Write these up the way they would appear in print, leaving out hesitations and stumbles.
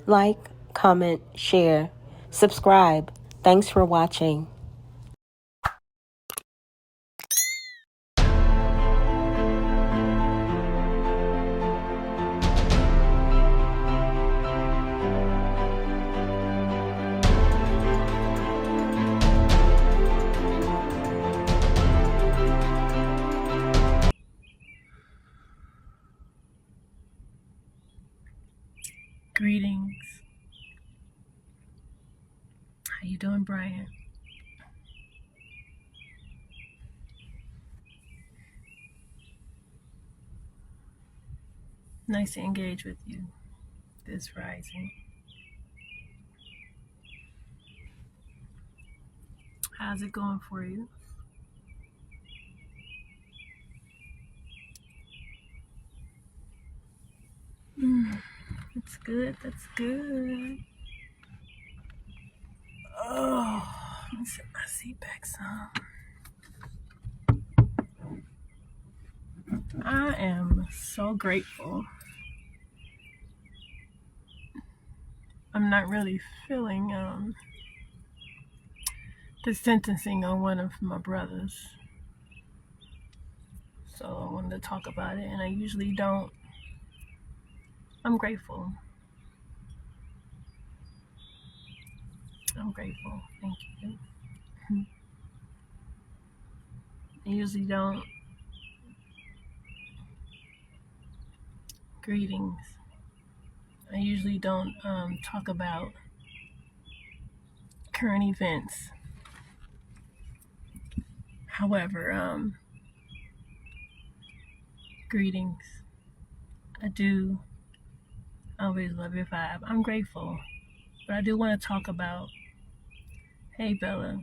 like, comment, share, subscribe. Thanks for watching. Greetings. How you doing, Brian? Nice to engage with you this rising. How's it going for you? That's good. That's good. Oh, let me set my seat back some. I am so grateful. I'm not really feeling the sentencing on one of my brothers. So I wanted to talk about it, and I usually don't. I'm grateful. I'm grateful. Thank you. I usually don't. Greetings. I usually don't talk about current events. However, greetings. I do always love your vibe. I'm grateful. But I do want to talk about, hey Bella,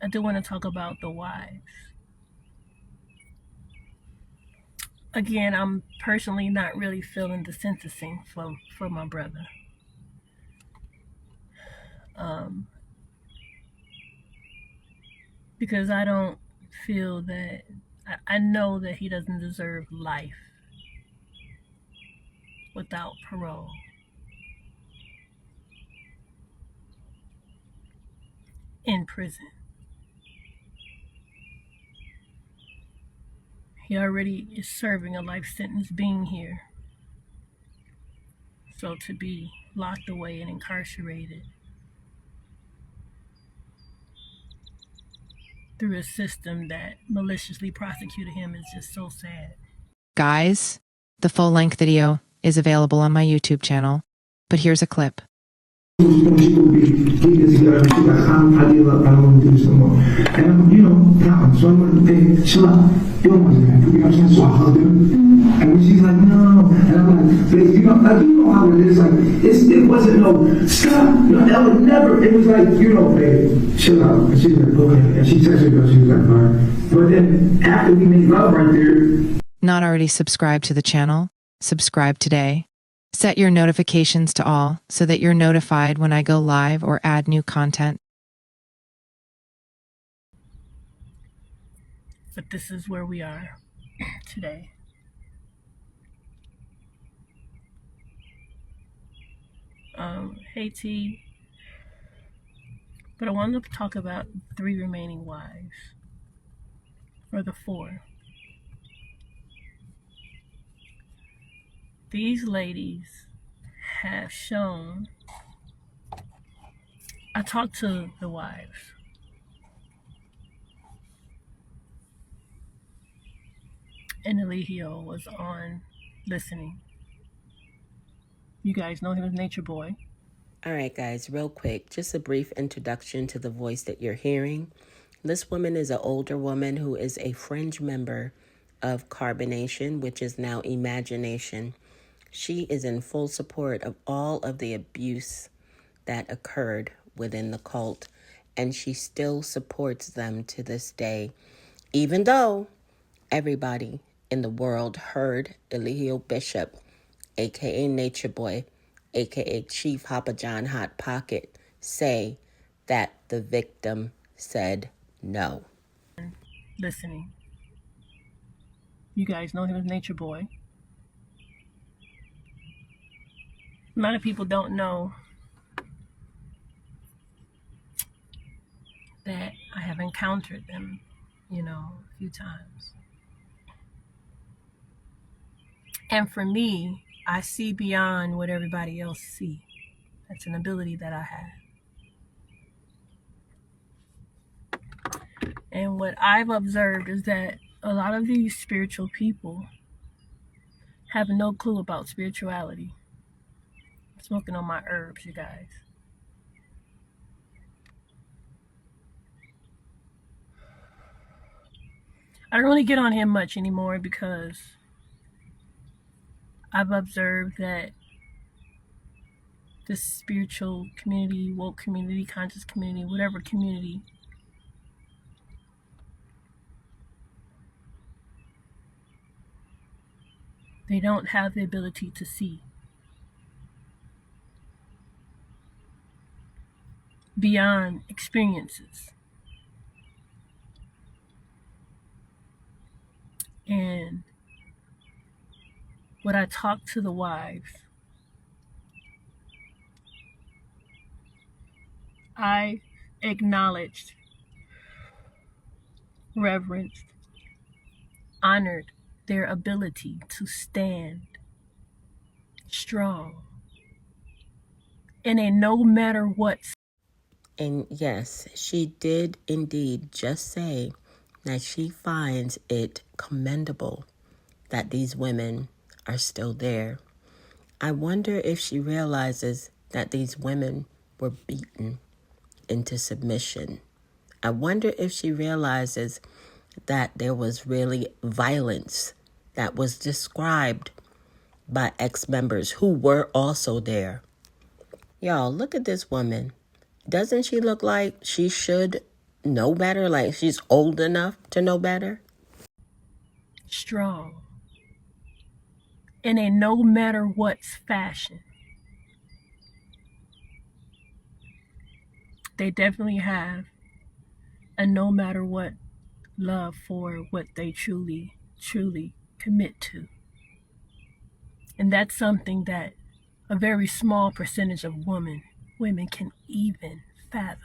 I do want to talk about the wives. Again, I'm personally not really feeling the sentencing for my brother. Because I don't feel that, I know that he doesn't deserve life without parole. In prison. He already is serving a life sentence being here. So to be locked away and incarcerated through a system that maliciously prosecuted him is just so sad. Guys, the full-length video is available on my YouTube channel, but here's a clip. And she's like, no. And I'm like, you know how it is. Like, it wasn't no, stop. That was never, it was like, babe, chill out. And she's like, okay. And she texted me, she was like, all right. But then after we made love right there. Not already subscribed to the channel? Subscribe today. Set your notifications to all so that you're notified when I go live or add new content. But this is where we are today. Hey T, but I wanted to talk about 3 remaining wives, or the 4. These ladies have shown, I talked to the wives, and Eligio was on listening. You guys know him as Nature Boy. All right, guys, real quick, just a brief introduction to the voice that you're hearing. This woman is an older woman who is a fringe member of Carbonation, which is now Imagination. She is in full support of all of the abuse that occurred within the cult, and she still supports them to this day, even though everybody in the world heard Eligio Bishop, aka Nature Boy, aka Chief Papa John Hot Pocket, say that the victim said no. Listening. You guys know him as Nature Boy. A lot of people don't know that I have encountered them, a few times. And for me, I see beyond what everybody else sees. That's an ability that I have. And what I've observed is that a lot of these spiritual people have no clue about spirituality. I'm smoking on my herbs, you guys. I don't really get on here much anymore because I've observed that this spiritual community, woke community, conscious community, whatever community, they don't have the ability to see beyond experiences. And when I talk to the wives, I acknowledged, reverenced, honored their ability to stand strong in a no matter what. And yes, she did indeed just say that she finds it commendable that these women are still there. I wonder if she realizes that these women were beaten into submission. I wonder if she realizes that there was really violence that was described by ex-members who were also there. Y'all, look at this woman. Doesn't she look like she should know better? Like she's old enough to know better? Strong in a no matter what fashion. They definitely have a no matter what love for what they truly, truly commit to. And that's something that a very small percentage of women can even fathom,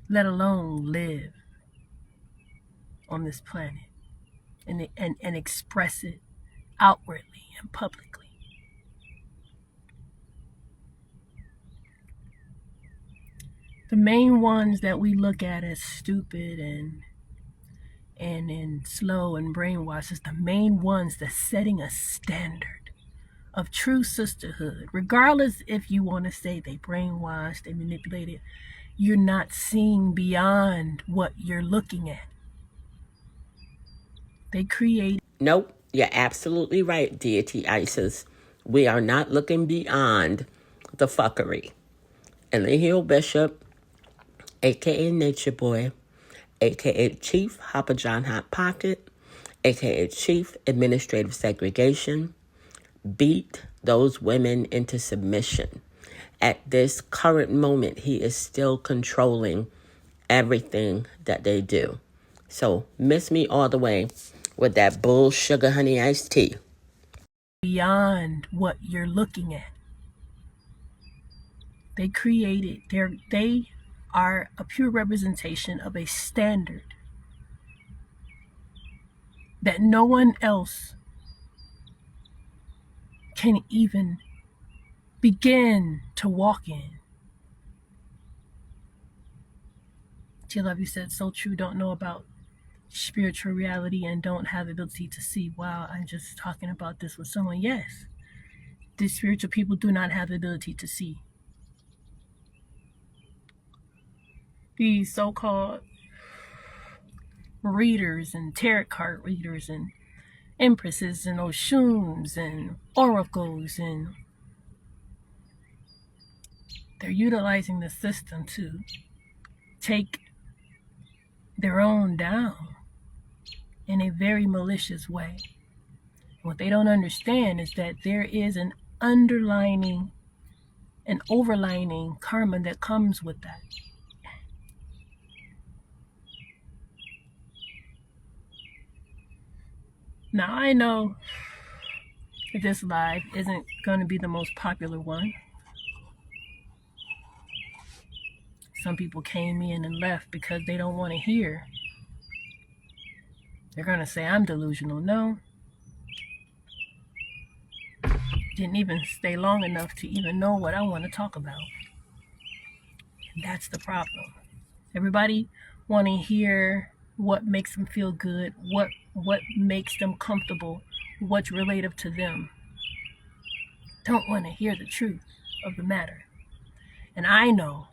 let alone live on this planet and express it outwardly and publicly. The main ones that we look at as stupid and slow and brainwashed is the main ones that's setting a standard of true sisterhood. Regardless if you want to say they brainwashed, they manipulated, you're not seeing beyond what you're looking at. They create. Nope, you're absolutely right, Deity Isis. We are not looking beyond the fuckery. And the Hill Bishop, a.k.a. Nature Boy, a.k.a. Chief Hopper John Hot Pocket, a.k.a. Chief Administrative Segregation, beat those women into submission. At this current moment, he is still controlling everything that they do. So miss me all the way with that bull sugar honey iced tea. Beyond what you're looking at. They created, they are a pure representation of a standard that no one else can even begin to walk in. T Love, you said so true, don't know about spiritual reality and don't have the ability to see. Wow, I'm just talking about this with someone. Yes, these spiritual people do not have the ability to see. These so-called readers and tarot card readers and empresses and oshuns and oracles, and they're utilizing the system to take their own down in a very malicious way. What they don't understand is that there is an underlining and overlining karma that comes with that. Now I know that this live isn't going to be the most popular one. Some people came in and left because they don't want to hear. They're going to say I'm delusional. No. Didn't even stay long enough to even know what I want to talk about. And that's the problem. Everybody want to hear what makes them feel good, what makes them comfortable, what's relative to them. Don't want to hear the truth of the matter. And I know,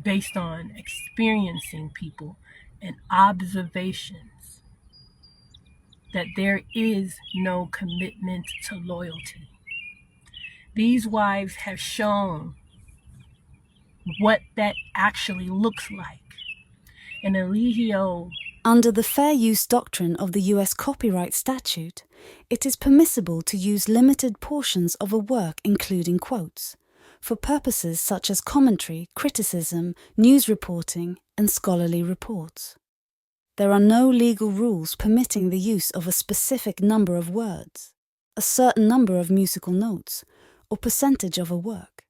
based on experiencing people and observations, that there is no commitment to loyalty. These wives have shown what that actually looks like. And Eligio, under the fair use doctrine of the US copyright statute, it is permissible to use limited portions of a work, including quotes, for purposes such as commentary, criticism, news reporting, and scholarly reports. There are no legal rules permitting the use of a specific number of words, a certain number of musical notes, or percentage of a work.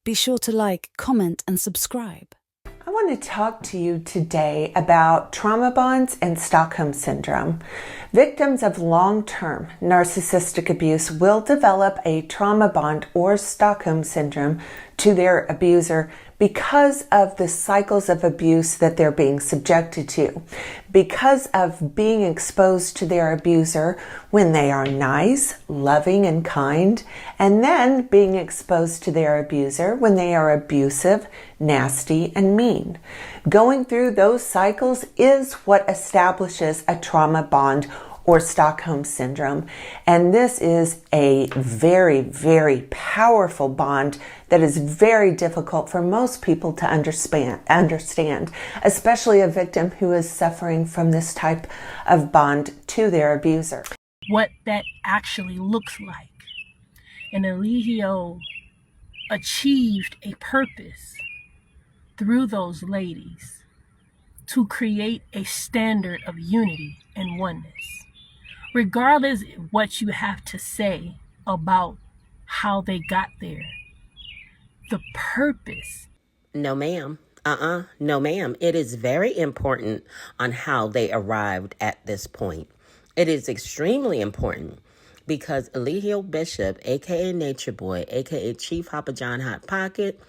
Be sure to like, comment, and subscribe. I want to talk to you today about trauma bonds and Stockholm Syndrome. Victims of long-term narcissistic abuse will develop a trauma bond or Stockholm Syndrome to their abuser because of the cycles of abuse that they're being subjected to, because of being exposed to their abuser when they are nice, loving, and kind, and then being exposed to their abuser when they are abusive, nasty, and mean. Going through those cycles is what establishes a trauma bond or Stockholm Syndrome. And this is a very, very powerful bond that is very difficult for most people to understand, especially a victim who is suffering from this type of bond to their abuser. what that actually looks like. And Eligio achieved a purpose through those ladies to create a standard of unity and oneness. Regardless of what you have to say about how they got there, the purpose. No, ma'am. No, ma'am. It is very important on how they arrived at this point. It is extremely important because Eligio Bishop, a.k.a. Nature Boy, a.k.a. Chief Hopper John Hot Pocket,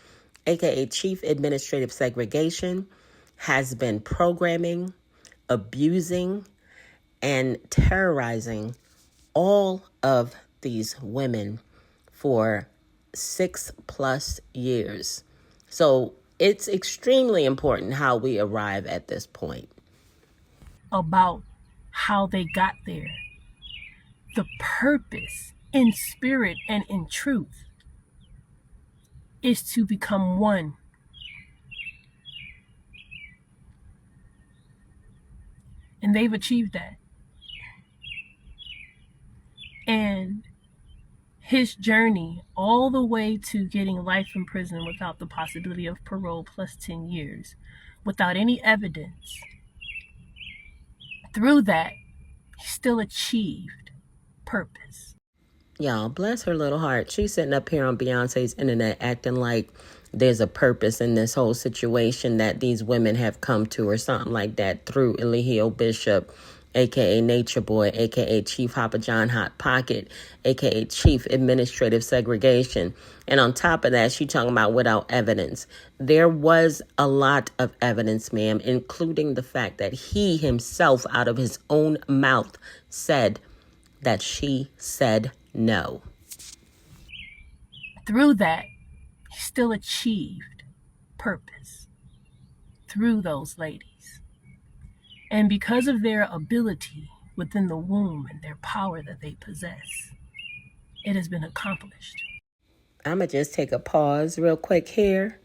a.k.a. Chief Administrative Segregation, has been programming, abusing, and terrorizing all of these women for 6+ years. So it's extremely important how we arrive at this point. About how they got there. The purpose in spirit and in truth is to become one. And they've achieved that. And his journey all the way to getting life in prison without the possibility of parole plus 10 years, without any evidence, through that, he still achieved purpose. Y'all, bless her little heart. She's sitting up here on Beyonce's internet acting like there's a purpose in this whole situation that these women have come to or something like that through Eligio Bishop, a.k.a. Nature Boy, a.k.a. Chief Hopper John Hot Pocket, a.k.a. Chief Administrative Segregation. And on top of that, she talking about without evidence. There was a lot of evidence, ma'am, including the fact that he himself, out of his own mouth, said that she said no. Through that, he still achieved purpose through those ladies. And because of their ability within the womb and their power that they possess, it has been accomplished. I'm going to just take a pause real quick here.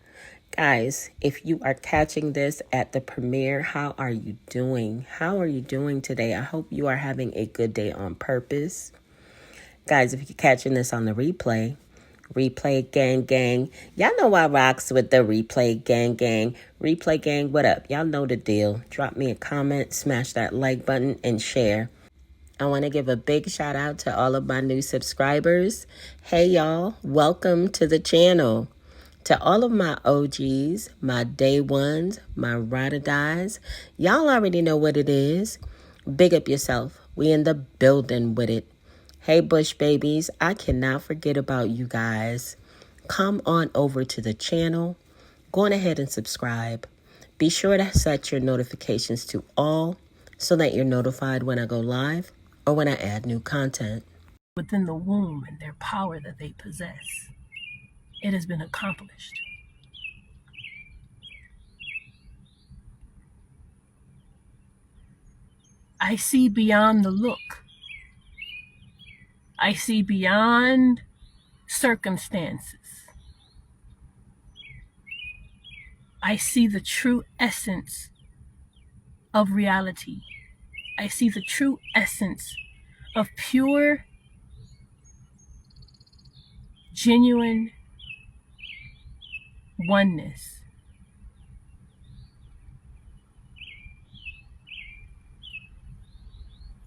Guys, if you are catching this at the premiere, how are you doing? How are you doing today? I hope you are having a good day on purpose. Guys, if you're catching this on the replay gang, y'all know I rocks with the replay gang. Replay gang, what up? Y'all know the deal. Drop me a comment, smash that like button, and share. I want to give a big shout out to all of my new subscribers. Hey, y'all. Welcome to the channel. To all of my OGs, my day ones, my ride or dies, y'all already know what it is. Big up yourself. We in the building with it. Hey, Bush babies, I cannot forget about you guys. Come on over to the channel. Go on ahead and subscribe. Be sure to set your notifications to all so that you're notified when I go live or when I add new content. Within the womb and their power that they possess, it has been accomplished. I see beyond the look. I see beyond circumstances. I see the true essence of reality. I see the true essence of pure, genuine oneness.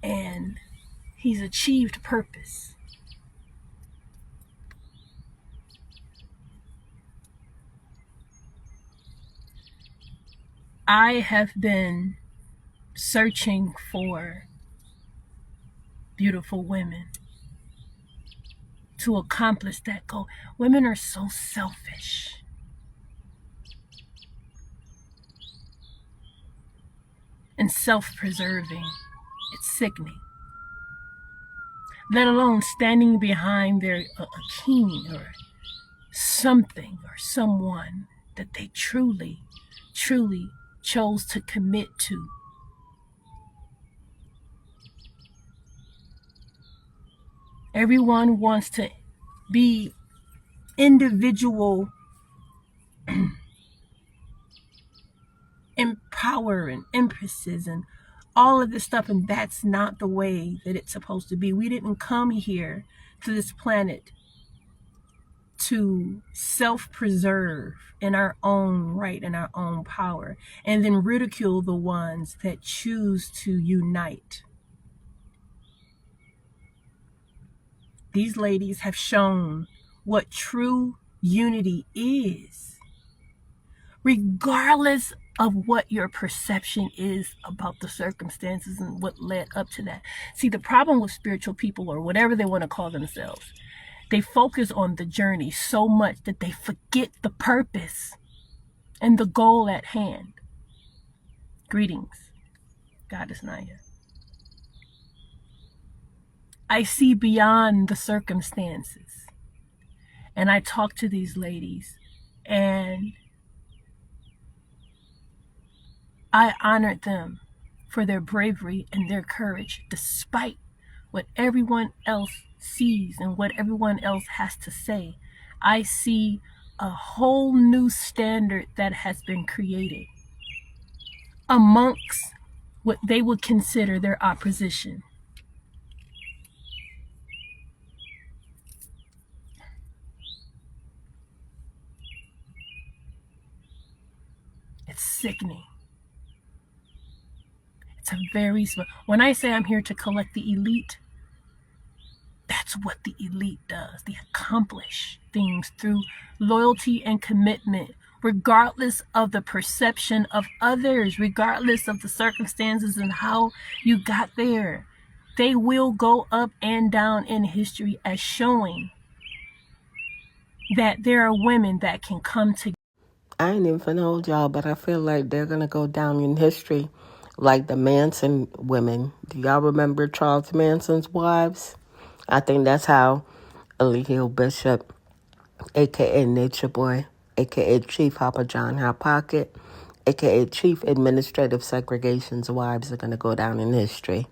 And he's achieved purpose. I have been searching for beautiful women to accomplish that goal. Women are so selfish. And self-preserving. It's sickening. Let alone standing behind a king or something or someone that they truly, truly chose to commit to. Everyone wants to be individual empower and empresses and all of this stuff, and that's not the way that it's supposed to be. We didn't come here to this planet to self-preserve in our own right and our own power and then ridicule the ones that choose to unite. These ladies have shown what true unity is, regardless of what your perception is about the circumstances and what led up to that. See, the problem with spiritual people, or whatever they want to call themselves, they focus on the journey so much that they forget the purpose and the goal at hand. Greetings, Goddess Naya. I see beyond the circumstances. And I talk to these ladies and I honored them for their bravery and their courage, despite what everyone else sees and what everyone else has to say. I see a whole new standard that has been created amongst what they would consider their opposition. It's sickening. It's a very small. When I say I'm here to collect the elite, that's what the elite does. They accomplish things through loyalty and commitment, regardless of the perception of others, regardless of the circumstances and how you got there. They will go up and down in history as showing that there are women that can come together. I ain't even finna hold y'all, but I feel like they're gonna go down in history like the Manson women. Do y'all remember Charles Manson's wives? I think that's how Ezekiel Bishop, a.k.a. Nature Boy, a.k.a. Chief Hopper John Hot Pocket, a.k.a. Chief Administrative Segregation's wives are gonna go down in history.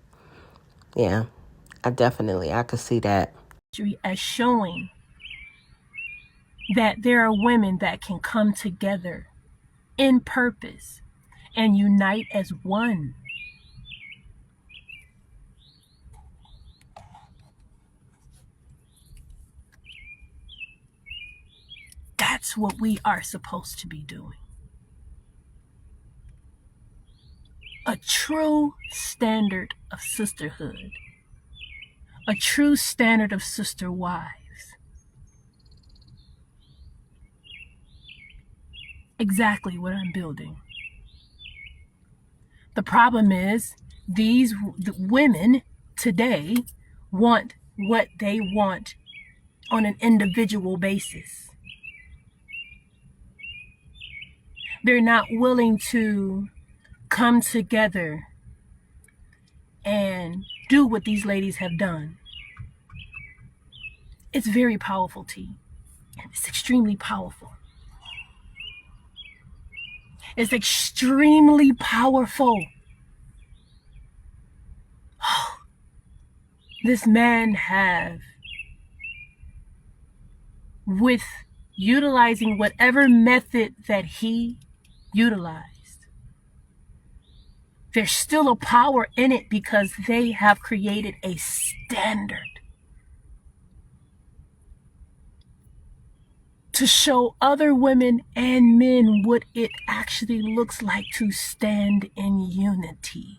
Yeah, I could see that. As showing that there are women that can come together in purpose and unite as one. That's what we are supposed to be doing. A true standard of sisterhood a true standard of sister wives. Exactly what I'm building. The problem is the women today want what they want on an individual basis. They're not willing to come together and do what these ladies have done. It's very powerful, T. It's extremely powerful. It's extremely powerful. This man have, with utilizing whatever method that he utilized, there's still a power in it because they have created a standard to show other women and men what it actually looks like to stand in unity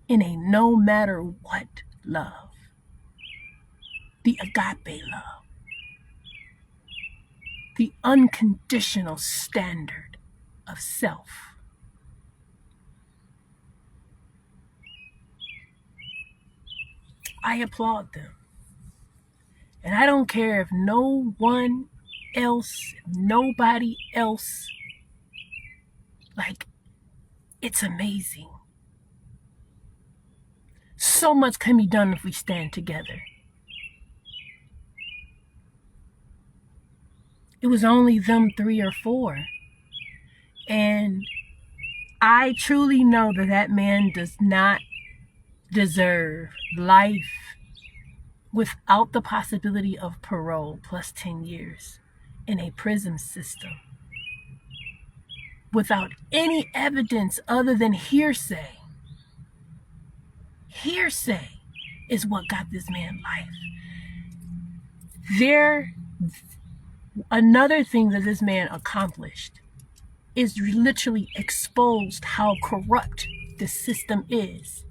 in a no matter what love, the agape love, the unconditional standard of self. I applaud them. And I don't care if no one else, nobody else, like, it's amazing. So much can be done if we stand together. It was only them 3 or 4. And I truly know that that man does not deserve life without the possibility of parole plus 10 years in a prison system, without any evidence other than hearsay. Hearsay is what got this man life. Another thing that this man accomplished is literally exposed how corrupt the system is.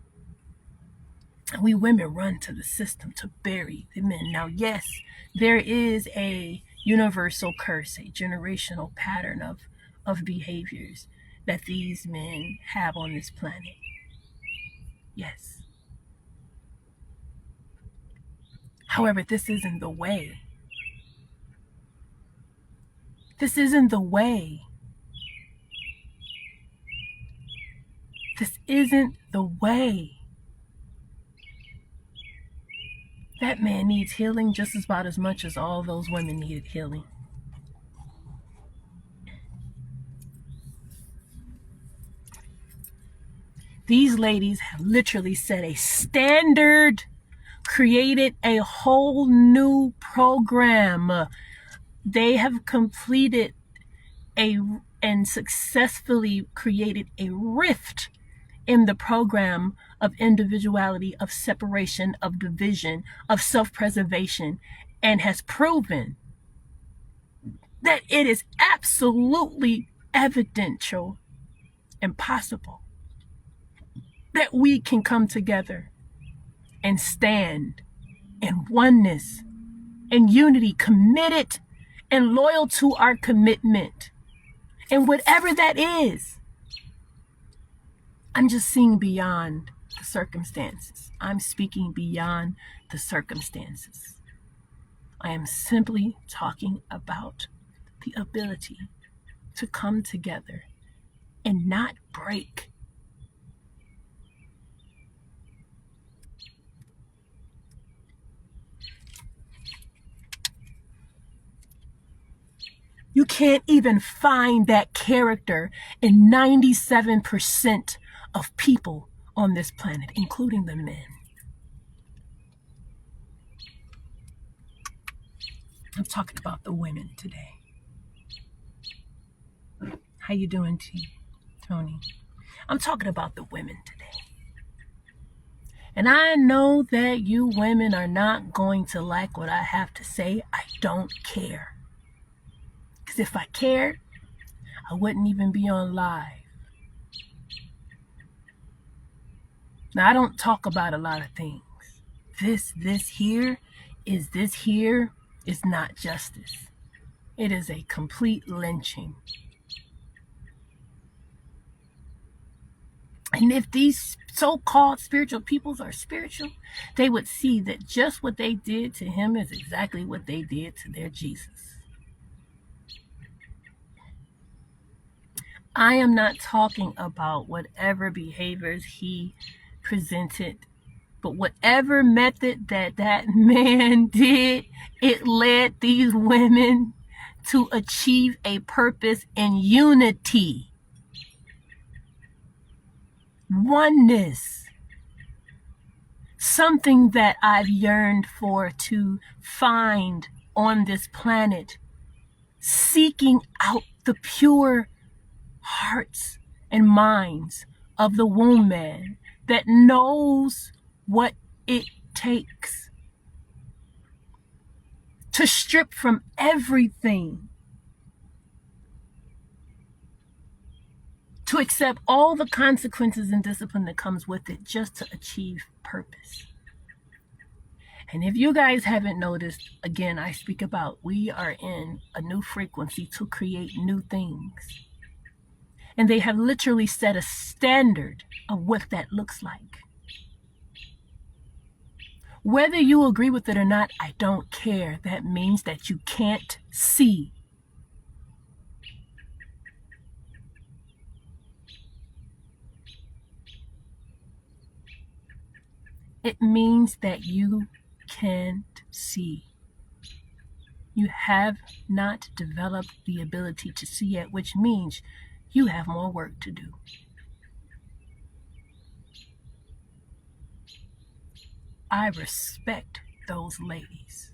And we women run to the system to bury the men. Now, yes, there is a universal curse, a generational pattern of behaviors that these men have on this planet. Yes. However, this isn't the way. This isn't the way. This isn't the way. That man needs healing just about as much as all those women needed healing. These ladies have literally set a standard, created a whole new program. They have completed and successfully created a rift in the program of individuality, of separation, of division, of self-preservation, and has proven that it is absolutely evidential and possible that we can come together and stand in oneness and unity, committed and loyal to our commitment. And whatever that is, I'm just seeing beyond the circumstances. I'm speaking beyond the circumstances. I am simply talking about the ability to come together and not break. You can't even find that character in 97% of people on this planet, including the men. I'm talking about the women today. How you doing, Tony? I'm talking about the women today. And I know that you women are not going to like what I have to say. I don't care. Because if I cared, I wouldn't even be on live. Now, I don't talk about a lot of things. this here is not justice. It is a complete lynching. And if these so-called spiritual peoples are spiritual, they would see that just what they did to him is exactly what they did to their Jesus. I am not talking about whatever behaviors he presented, but whatever method that man did, it led these women to achieve a purpose in unity, oneness, something that I've yearned for to find on this planet, seeking out the pure hearts and minds of the womb man that knows what it takes to strip from everything, to accept all the consequences and discipline that comes with it just to achieve purpose. And if you guys haven't noticed, again, I speak about we are in a new frequency to create new things. And they have literally set a standard of what that looks like. Whether you agree with it or not, I don't care. That means that you can't see. It means that you can't see. You have not developed the ability to see yet, which means you have more work to do. I respect those ladies.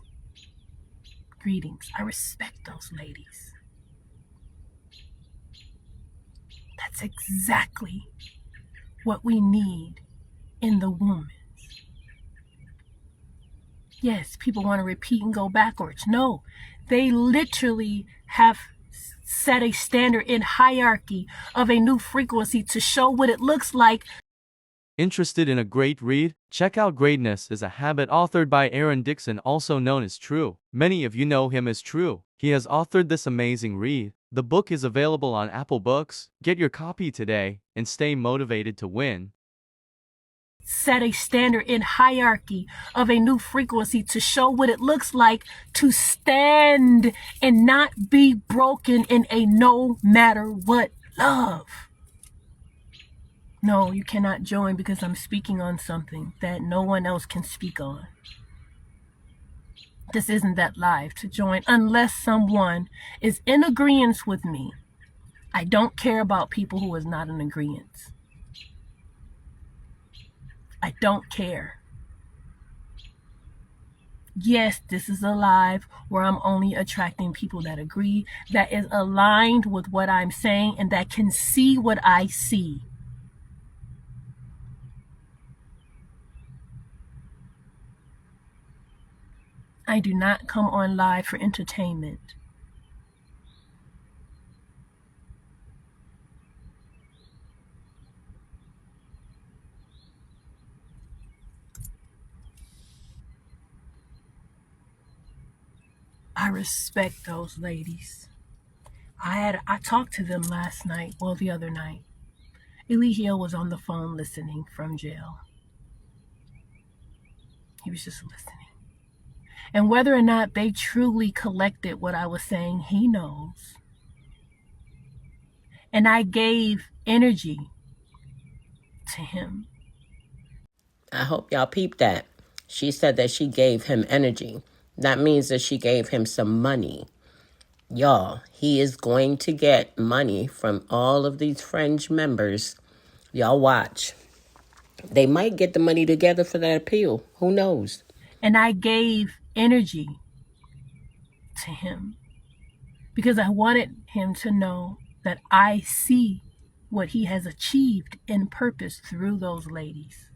Greetings. I respect those ladies. That's exactly what we need in the woman. Yes, people want to repeat and go backwards. No, they literally have set a standard in hierarchy of a new frequency to show what it looks like. Interested in a great read? Check out Greatness is a Habit authored by Aaron Dixon, also known as True. Many of you know him as True. He has authored this amazing read. The book is available on Apple Books. Get your copy today and stay motivated to win. Set a standard in hierarchy of a new frequency to show what it looks like to stand and not be broken in a no matter what love. No, you cannot join because I'm speaking on something that no one else can speak on. This isn't that live to join unless someone is in agreement with me. I don't care about people who is not in agreement. I don't care. Yes, this is a live where I'm only attracting people that agree, that is aligned with what I'm saying, and that can see what I see. I do not come on live for entertainment. I respect those ladies. I talked to them last night, well, the other night. Eligio was on the phone listening from jail. He was just listening. And whether or not they truly collected what I was saying, he knows. And I gave energy to him. I hope y'all peeped that. She said that she gave him energy. That means that she gave him some money. Y'all, he is going to get money from all of these fringe members. Y'all watch. They might get the money together for that appeal. Who knows? And I gave energy to him because I wanted him to know that I see what he has achieved in purpose through those ladies.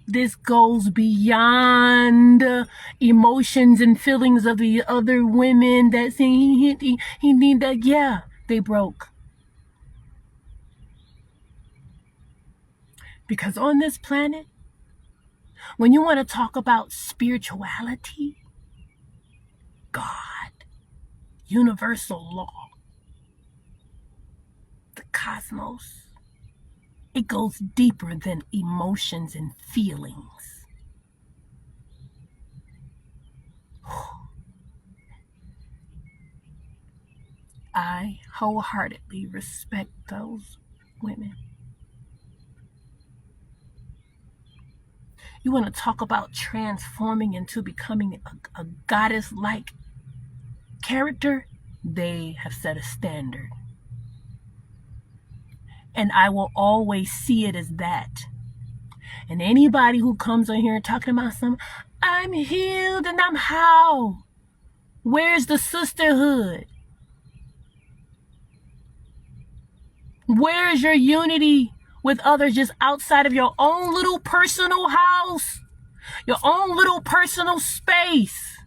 This goes beyond emotions and feelings of the other women that say he need that. Yeah, they broke. Because on this planet, when you want to talk about spirituality, God, universal law, the cosmos, it goes deeper than emotions and feelings. I wholeheartedly respect those women. You want to talk about transforming into becoming a goddess-like character? They have set a standard. And I will always see it as that. And anybody who comes on here talking about I'm healed and I'm how? Where's the sisterhood? Where's your unity with others just outside of your own little personal house? Your own little personal space?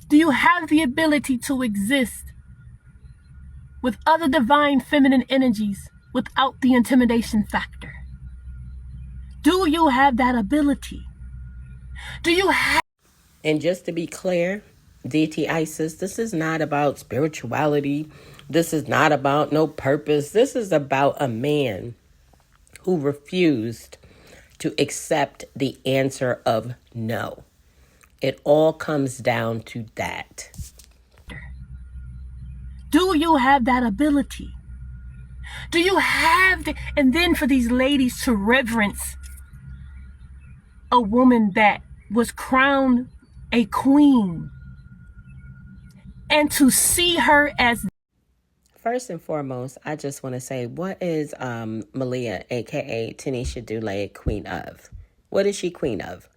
Do you have the ability to exist with other divine feminine energies without the intimidation factor? Do you have that ability? Do you have... And just to be clear, DT Isis, this is not about spirituality. This is not about no purpose. This is about a man who refused to accept the answer of no. It all comes down to that. Do you have that ability? Do you have the... And then for these ladies to reverence a woman that was crowned a queen and to see her as... First and foremost, I just want to say, what is Malia, aka Tanisha Dulé, queen of? What is she queen of?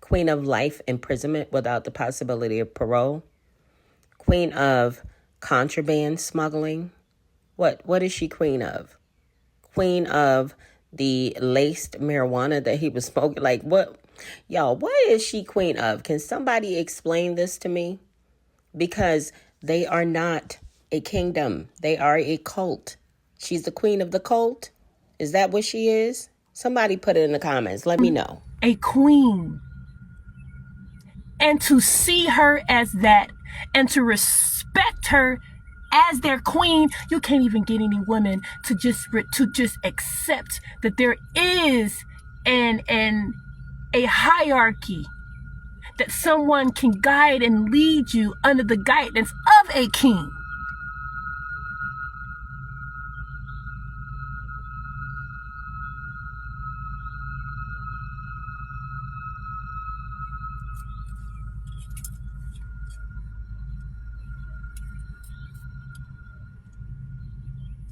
Queen of life imprisonment without the possibility of parole? Queen of contraband smuggling? What is she queen of? Queen of the laced marijuana that he was smoking? Like, what? Y'all, what is she queen of? Can somebody explain this to me? Because they are not a kingdom. They are a cult. She's the queen of the cult? Is that what she is? Somebody put it in the comments. Let me know. A queen. And to see her as that and to respect her as their queen, you can't even get any women to just accept that there is a hierarchy, that someone can guide and lead you under the guidance of a king.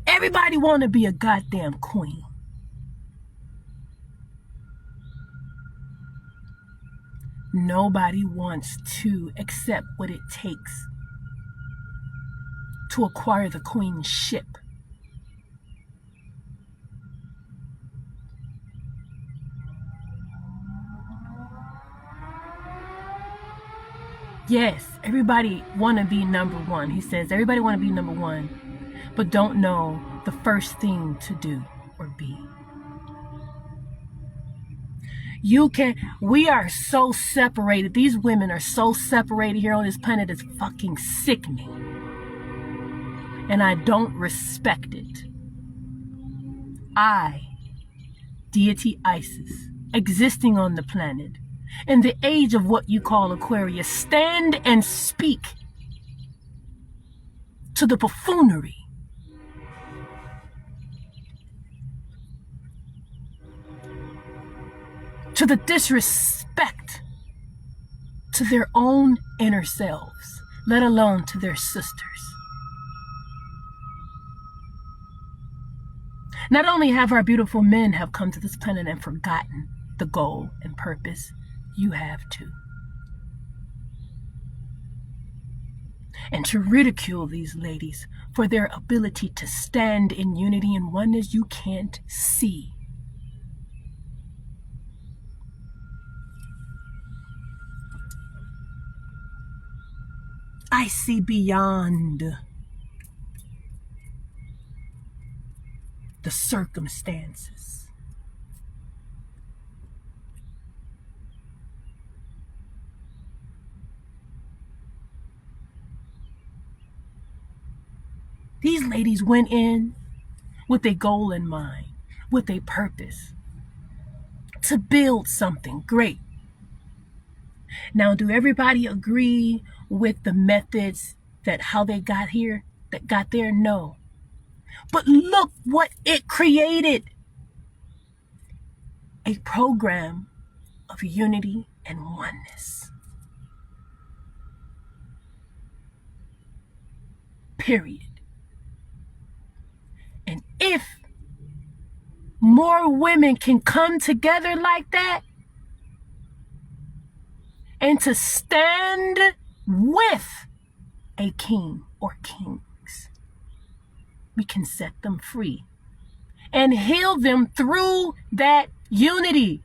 Everybody want to be a goddamn queen. Nobody wants to accept what it takes to acquire the queenship. Yes, everybody want to be number one. He says everybody want to be number one, but don't know the first thing to do or be. We are so separated. These women are so separated here on this planet. It's fucking sickening. And I don't respect it. I, deity Isis, existing on the planet, in the age of what you call Aquarius, stand and speak to the buffoonery, to the disrespect to their own inner selves, let alone to their sisters. Not only have our beautiful men have come to this planet and forgotten the goal and purpose, you have too. And to ridicule these ladies for their ability to stand in unity and oneness you can't see. I see beyond the circumstances. These ladies went in with a goal in mind, with a purpose, to build something great. Now, do everybody agree with the methods that how they got here, that got there? No. But look what it created. A program of unity and oneness. Period. And if more women can come together like that and to stand with a king or kings, we can set them free and heal them through that unity.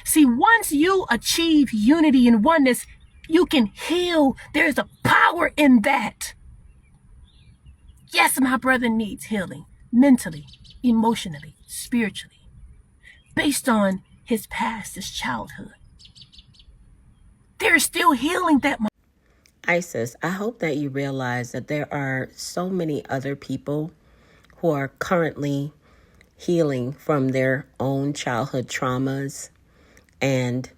See, once you achieve unity and oneness, you can heal. There's a power in that. Yes, my brother needs healing mentally, emotionally, spiritually, based on his past, his childhood. There's still healing that. Isis, I hope that you realize that there are so many other people who are currently healing from their own childhood traumas and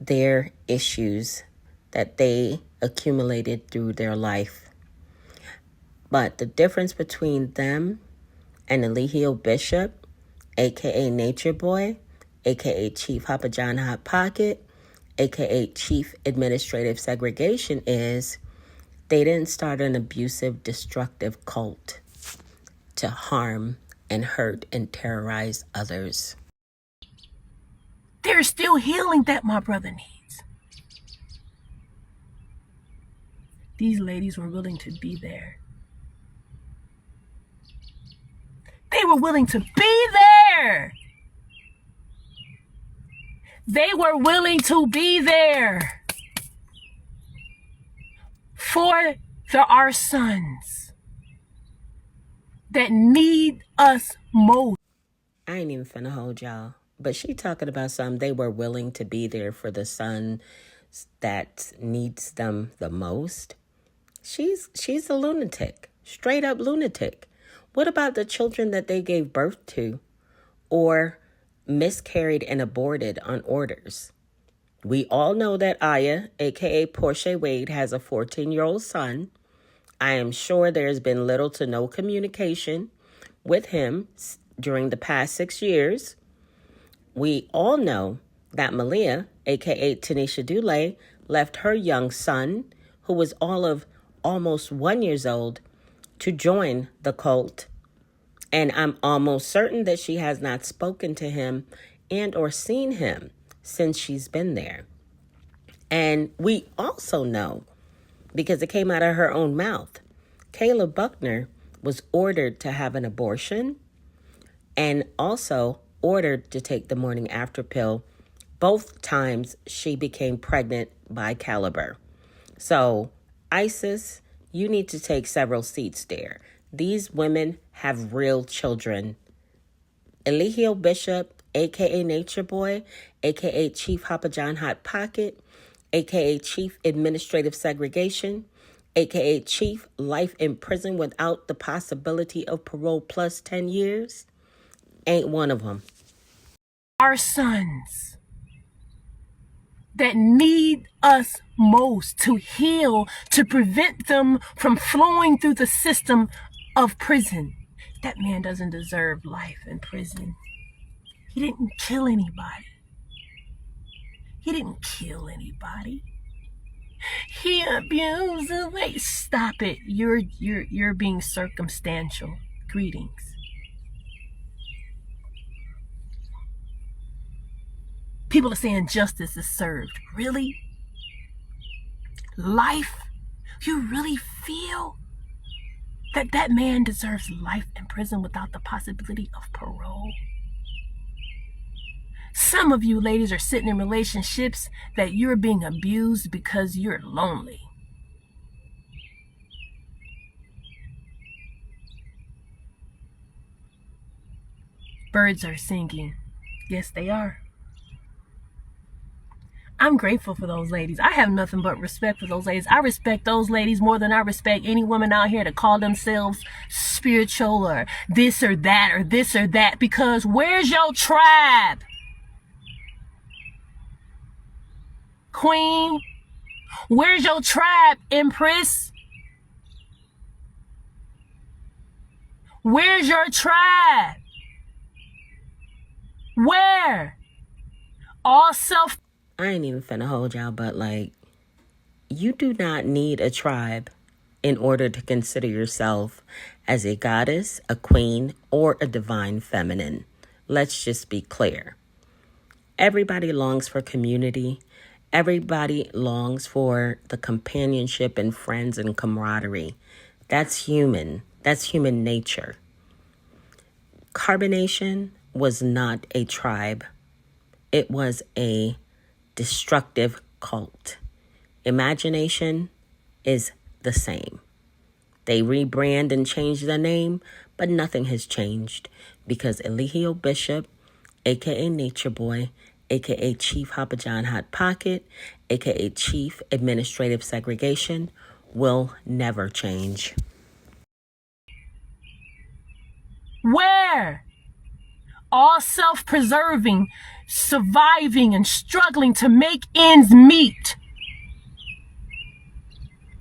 their issues that they accumulated through their life. But the difference between them and Eligio Bishop, aka Nature Boy, aka Chief Papa John Hot Pocket, aka Chief Administrative Segregation, is they didn't start an abusive, destructive cult to harm and hurt and terrorize others. There's still healing that my brother needs. These ladies were willing to be there. They were willing to be there. They were willing to be there for our sons that need us most. I ain't even finna hold y'all, but she talking about something. They were willing to be there for the son that needs them the most. She's a lunatic, straight up lunatic. What about the children that they gave birth to or miscarried and aborted on orders? We all know that Aya, aka Portia Wade, has a 14-year-old son. I am sure there's been little to no communication with him during the past 6 years. We all know that Malia, aka Tanisha Dule, left her young son, who was almost 1 year old, to join the cult. And I'm almost certain that she has not spoken to him and or seen him since she's been there. And we also know, because it came out of her own mouth, Kayla Buckner was ordered to have an abortion and also ordered to take the morning after pill both times she became pregnant by Caliber. So, Isis, you need to take several seats there. These women have real children. Eligio Bishop, a.k.a. Nature Boy, a.k.a. Chief Papa John Hot Pocket, a.k.a. Chief Administrative Segregation, a.k.a. Chief Life in Prison without the possibility of parole plus 10 years, ain't one of them. Our sons that need us most to heal, to prevent them from flowing through the system of prison. That man doesn't deserve life in prison. He didn't kill anybody. He didn't kill anybody. He abused the way. Stop it. You're being circumstantial. Greetings. People are saying justice is served. Really? Life? You really feel that man deserves life in prison without the possibility of parole? Some of you ladies are sitting in relationships that you're being abused because you're lonely. Birds are singing. Yes, they are. I'm grateful for those ladies. I have nothing but respect for those ladies. I respect those ladies more than I respect any woman out here to call themselves spiritual or this or that or this or that. Because where's your tribe? Queen? Where's your tribe, Empress? Where's your tribe? Where? All self. I ain't even finna hold y'all, but like, you do not need a tribe in order to consider yourself as a goddess, a queen, or a divine feminine. Let's just be clear. Everybody longs for community. Everybody longs for the companionship and friends and camaraderie. That's human. That's human nature. Carbonation was not a tribe. It was a destructive cult. Imagination is the same. They rebrand and change the name, but nothing has changed because Eligio Bishop, aka Nature Boy, aka Chief Papa John Hot Pocket, aka Chief Administrative Segregation, will never change. Where? All self-preserving, surviving, and struggling to make ends meet.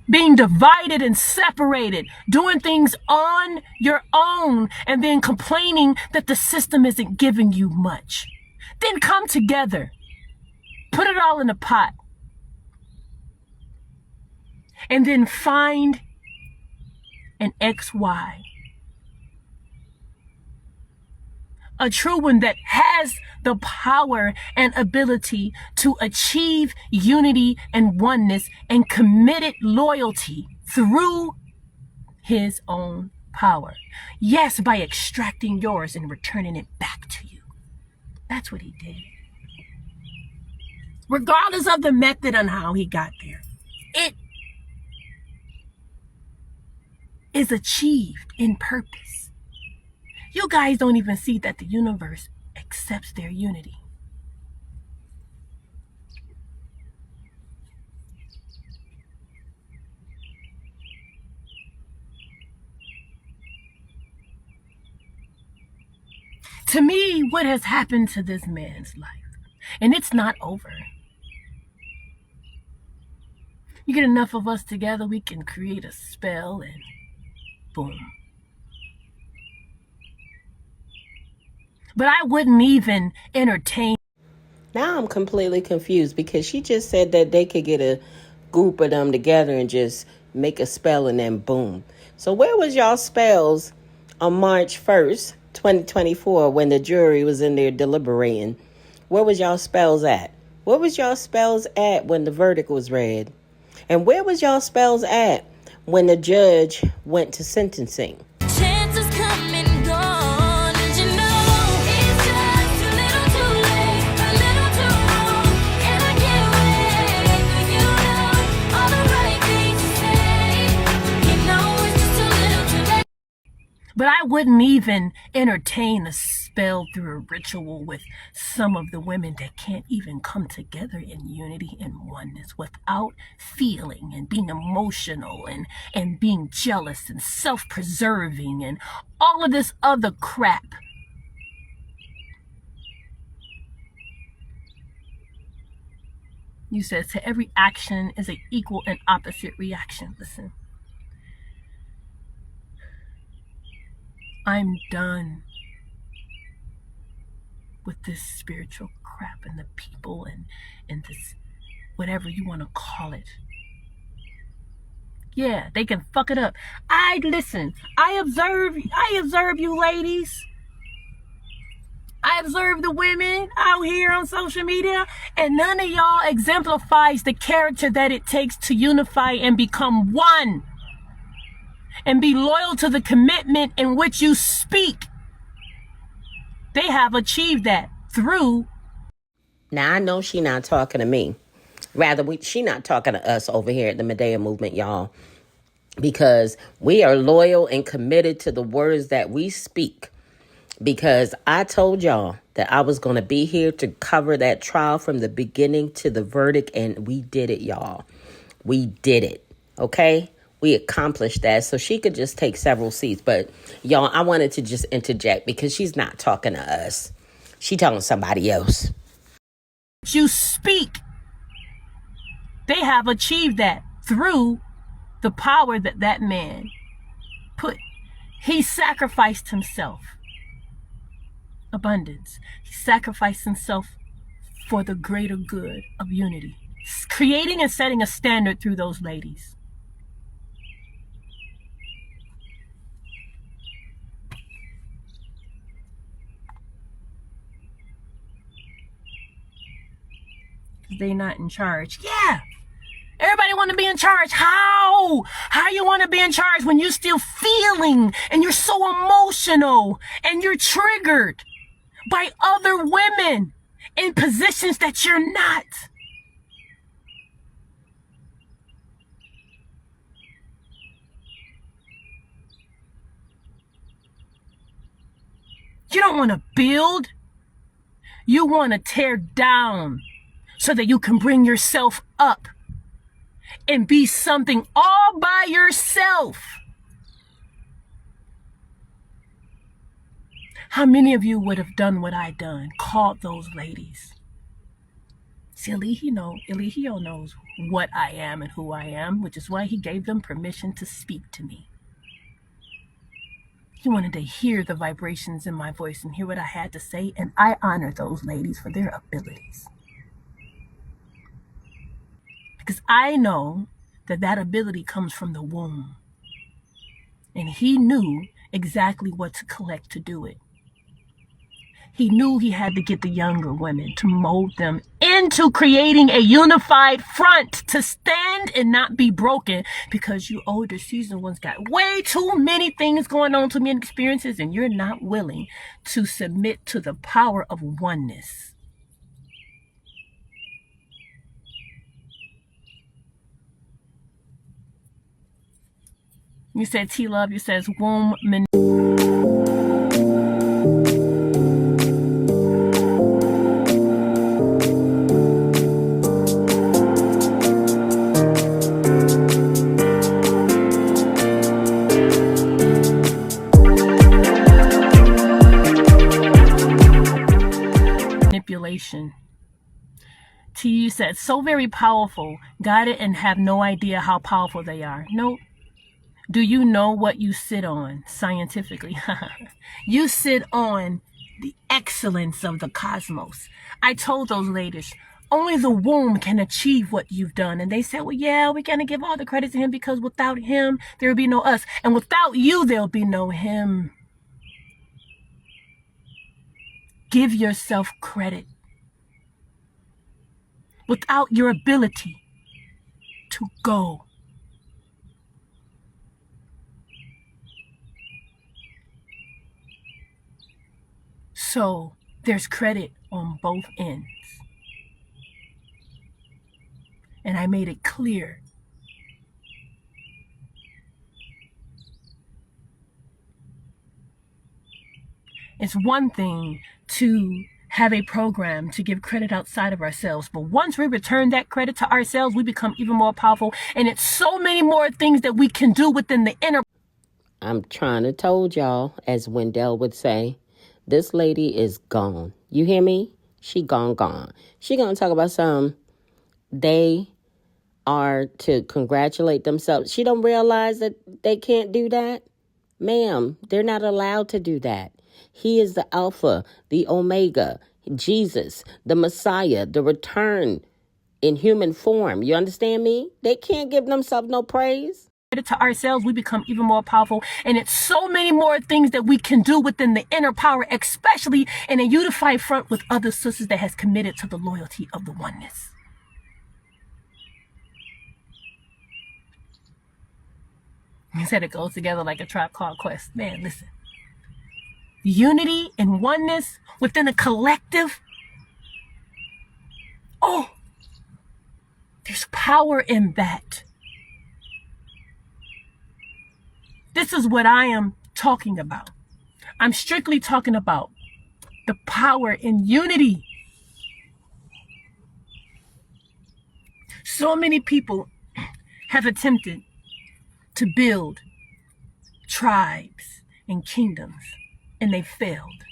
Being divided and separated, doing things on your own, and then complaining that the system isn't giving you much. Then come together. Put it all in a pot. And then find an XY. A true one that has the power and ability to achieve unity and oneness and committed loyalty through his own power. Yes, by extracting yours and returning it back to you. That's what he did. Regardless of the method and how he got there, it is achieved in purpose. You guys don't even see that the universe accepts their unity. To me, what has happened to this man's life, and it's not over. You get enough of us together, we can create a spell and boom. But I wouldn't even entertain. Now I'm completely confused because she just said that they could get a group of them together and just make a spell and then boom. So where was y'all spells on March 1st, 2024 when the jury was in there deliberating? Where was y'all spells at? Where was y'all spells at when the verdict was read? And where was y'all spells at when the judge went to sentencing? Chances come and gone, and you know it's just a little too late, a little too wrong, and I can't wait for you know all the right things to say. You know it's just a little too late. But I wouldn't even entertain a spell through a ritual with some of the women that can't even come together in unity and oneness without feeling and being emotional and being jealous and self-preserving and all of this other crap. You said to every action is an equal and opposite reaction. Listen. I'm done with this spiritual crap and the people and this whatever you want to call it. Yeah, they can fuck it up. I observe you ladies. I observe the women out here on social media, and none of y'all exemplifies the character that it takes to unify and become one. And be loyal to the commitment in which you speak. They have achieved that through. Now, I know she not talking to me. Rather, she not talking to us over here at the Medaya movement, y'all. Because we are loyal and committed to the words that we speak. because I told y'all that I was going to be here to cover that trial from the beginning to the verdict, and we did it, y'all. We did it, okay? We accomplished that, so she could just take several seats. But, y'all, I wanted to just interject because she's not talking to us. She talking to somebody else. You speak. They have achieved that through the power that that man put. He sacrificed himself. Abundance. He sacrificed himself for the greater good of unity. Creating and setting a standard through those ladies. They not in charge. Yeah. Everybody want to be in charge. How? How you want to be in charge when you're still feeling and you're so emotional and you're triggered by other women in positions that you're not? You don't want to build. You want to tear down so that you can bring yourself up and be something all by yourself. How many of you would have done what I done? Called those ladies. See, Eligio knows what I am and who I am, which is why he gave them permission to speak to me. He wanted to hear the vibrations in my voice and hear what I had to say, and I honor those ladies for their abilities. Because I know that that ability comes from the womb. And he knew exactly what to collect to do it. He knew he had to get the younger women to mold them into creating a unified front to stand and not be broken, because you older seasoned ones got way too many things going on, too many experiences, and you're not willing to submit to the power of oneness. You said T-Love, you says womb manipulation. T said, so very powerful, got it, and have no idea how powerful they are. Nope. Do you know what you sit on scientifically? You sit on the excellence of the cosmos. I told those ladies, only the womb can achieve what you've done. And they said, well, yeah, we're going to give all the credit to him because without him, there will be no us. And without you, there'll be no him. Give yourself credit. Without your ability to go, so there's credit on both ends. And I made it clear. It's one thing to have a program to give credit outside of ourselves, but once we return that credit to ourselves, we become even more powerful, and it's so many more things that we can do within the inner. I'm trying to told y'all, as Wendell would say, this lady is gone. You hear me? She gone. She gonna talk about some they are to congratulate themselves. She don't realize that they can't do that. Ma'am, they're not allowed to do that. He is the Alpha, the Omega, Jesus, the Messiah, the return in human form. You understand me? They can't give themselves no praise. To ourselves, we become even more powerful, and it's so many more things that we can do within the inner power, especially in a unified front with other sisters that has committed to the loyalty of the oneness. He said it goes together like a Tribe Called Quest. Man, listen. Unity and oneness within a collective. Oh, there's power in that. This is what I am talking about. I'm strictly talking about the power in unity. So many people have attempted to build tribes and kingdoms, and they failed.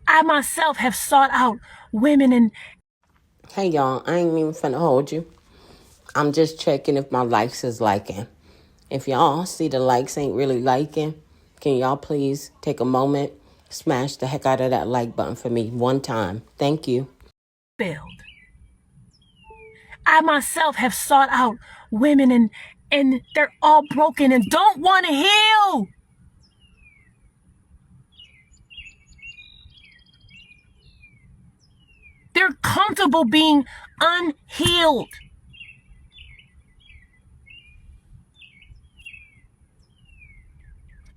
I myself have sought out women and Hey y'all, I ain't even finna hold you. I'm just checking if my likes is liking. If y'all see the likes ain't really liking, can y'all please take a moment, smash the heck out of that like button for me one time. Thank you. failed. I myself have sought out women and they're all broken and don't want to heal. They're comfortable being unhealed.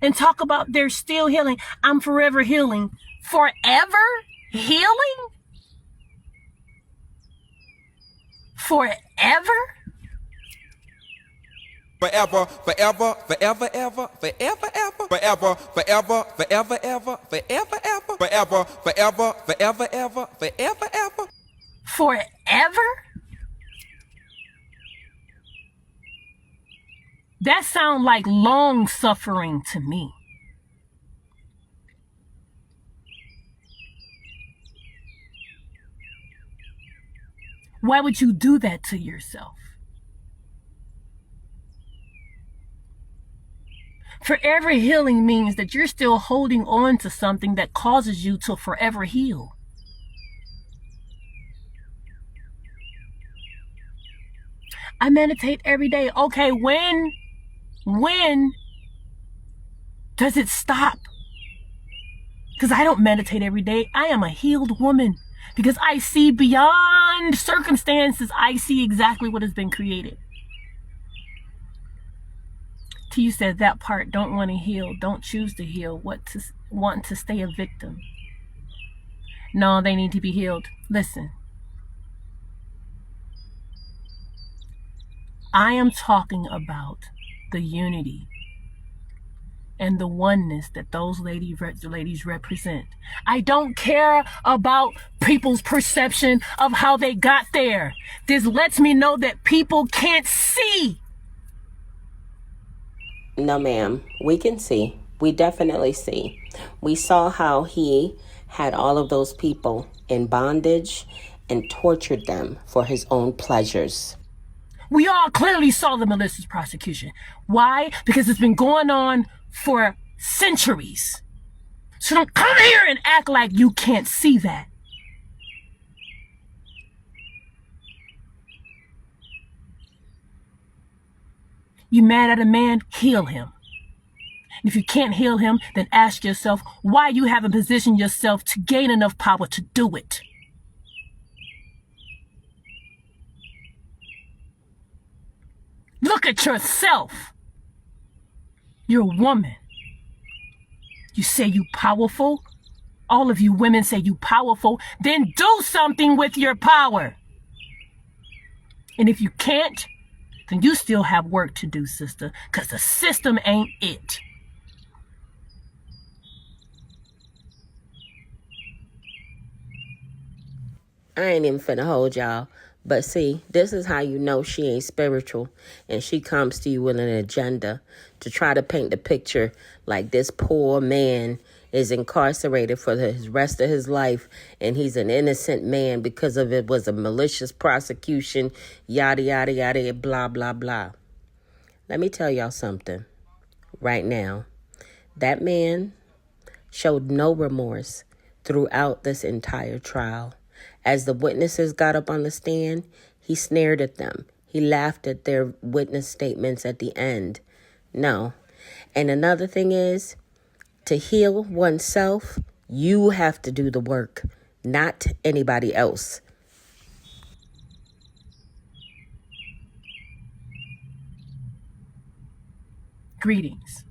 And talk about they're still healing. I'm forever healing. Forever healing? Forever? Forever, forever, forever, ever, forever, ever, forever, forever, forever, ever, forever, ever, forever, forever, forever, ever, forever, ever. Forever? That sounds like long suffering to me. Why would you do that to yourself? Forever healing means that you're still holding on to something that causes you to forever heal. I meditate every day. Okay, when does it stop? Because I don't meditate every day. I am a healed woman because I see beyond circumstances. I see exactly what has been created. T, you said that part, don't want to heal, don't choose to heal, want to stay a victim. No, they need to be healed. Listen, I am talking about the unity and the oneness that those ladies represent. I don't care about people's perception of how they got there. This lets me know that people can't see. No, ma'am. We can see. We definitely see. We saw how he had all of those people in bondage and tortured them for his own pleasures. We all clearly saw the malicious prosecution. Why? Because it's been going on for centuries. So don't come here and act like you can't see that. You mad at a man? Heal him. And if you can't heal him, then ask yourself why you haven't positioned yourself to gain enough power to do it. Look at yourself. You're a woman. You say you powerful. All of you women say you powerful. Then do something with your power. And if you can't, then you still have work to do, sister, because the system ain't it. I ain't even finna hold y'all. But see, this is how you know she ain't spiritual and she comes to you with an agenda to try to paint the picture like this poor man is incarcerated for his rest of his life and he's an innocent man because of it was a malicious prosecution, yada, yada, yada, blah, blah, blah. Let me tell y'all something right now. That man showed no remorse throughout this entire trial. As the witnesses got up on the stand, he sneered at them. He laughed at their witness statements at the end. No. And another thing is, to heal oneself, you have to do the work, not anybody else. Greetings.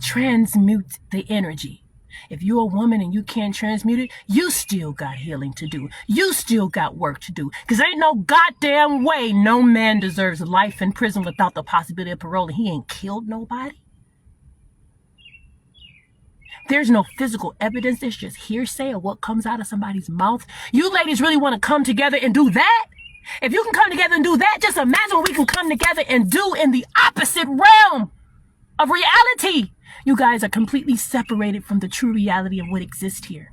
Transmute the energy. If you're a woman and you can't transmute it, you still got healing to do. You still got work to do. Because ain't no goddamn way no man deserves life in prison without the possibility of parole, and he ain't killed nobody. There's no physical evidence. It's just hearsay of what comes out of somebody's mouth. You ladies really want to come together and do that? If you can come together and do that, just imagine what we can come together and do in the opposite realm of reality. You guys are completely separated from the true reality of what exists here.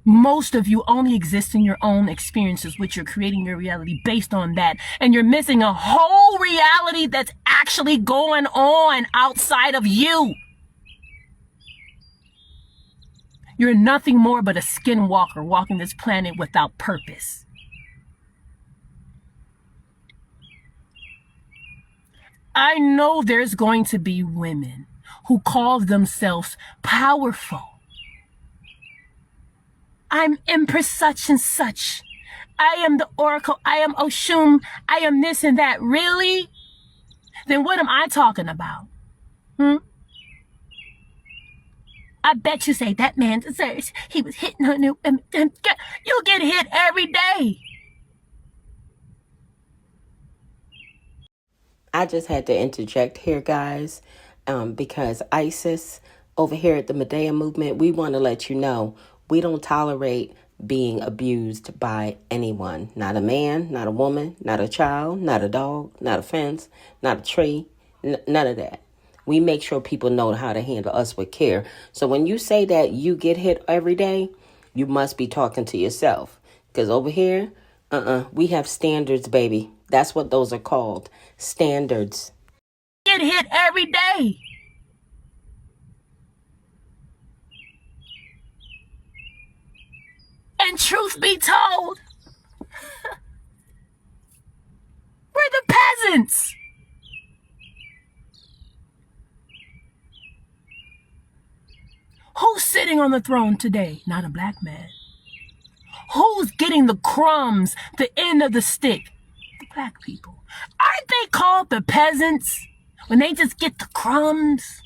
Most of you only exist in your own experiences, which you're creating your reality based on that. And you're missing a whole reality that's actually going on outside of you. You're nothing more but a skinwalker walking this planet without purpose. I know there's going to be women who call themselves powerful. I'm Empress such and such. I am the Oracle. I am Oshun. I am this and that. Really? Then what am I talking about? I bet you say that man deserves. He was hitting her new. You get hit every day. I just had to interject here, guys, because ISIS over here at the Medaya movement, we want to let you know we don't tolerate being abused by anyone. Not a man, not a woman, not a child, not a dog, not a fence, not a tree, none of that. We make sure people know how to handle us with care. So when you say that you get hit every day, you must be talking to yourself. Because over here, we have standards, baby. That's what those are called. Standards. Get hit every day. And truth be told, we're the peasants. Who's sitting on the throne today? Not a black man. Who's getting the crumbs, the end of the stick? The black people. Aren't they called the peasants when they just get the crumbs?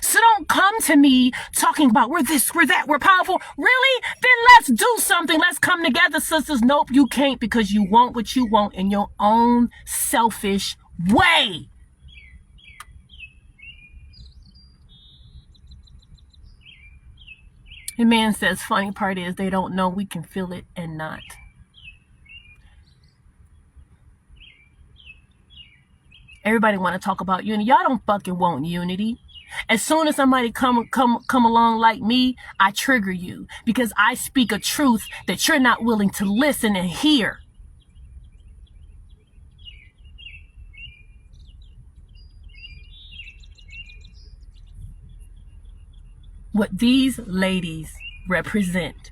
So don't come to me talking about we're this, we're that, we're powerful. Really? Then let's do something. Let's come together, sisters. Nope, you can't, because you want what you want in your own selfish way. The man says, funny part is they don't know we can feel it and not. Everybody want to talk about unity. Y'all don't fucking want unity. As soon as somebody come along like me, I trigger you because I speak a truth that you're not willing to listen and hear. What these ladies represent,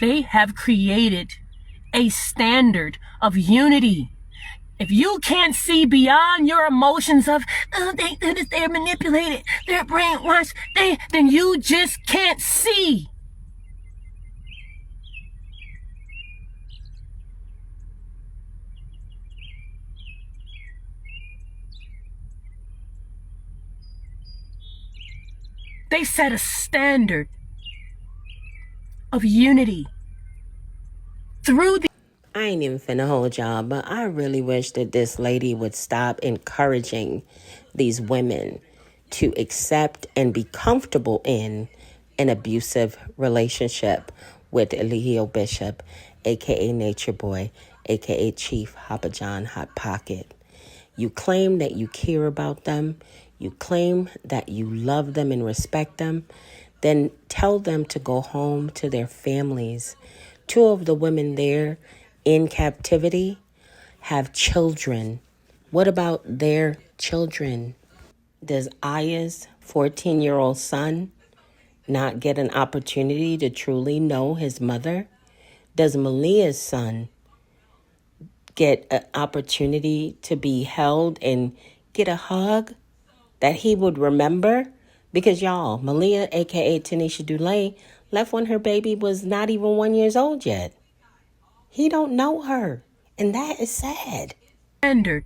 they have created a standard of unity. If you can't see beyond your emotions of, they're manipulated, they're brainwashed, then you just can't see. They set a standard of unity through the... I ain't even finna hold y'all, but I really wish that this lady would stop encouraging these women to accept and be comfortable in an abusive relationship with Eligio Bishop, a.k.a. Nature Boy, a.k.a. Chief Papa John Hot Pocket. You claim that you care about them. You claim that you love them and respect them. Then tell them to go home to their families. Two of the women there in captivity have children. What about their children? Does Aya's 14-year-old son not get an opportunity to truly know his mother? Does Malia's son get an opportunity to be held and get a hug that he would remember? Because y'all, Malia, a.k.a. Tanisha Dulay, Left when her baby was not even 1 year old yet. He don't know her. And that is sad. Standard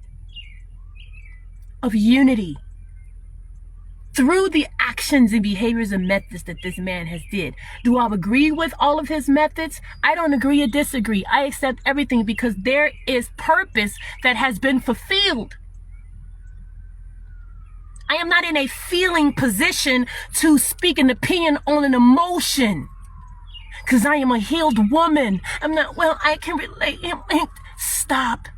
of unity through the actions and behaviors and methods that this man has did. Do I agree with all of his methods? I don't agree or disagree. I accept everything because there is purpose that has been fulfilled. I am not in a feeling position to speak an opinion on an emotion because I am a healed woman. I'm not, well, I can relate. Stop.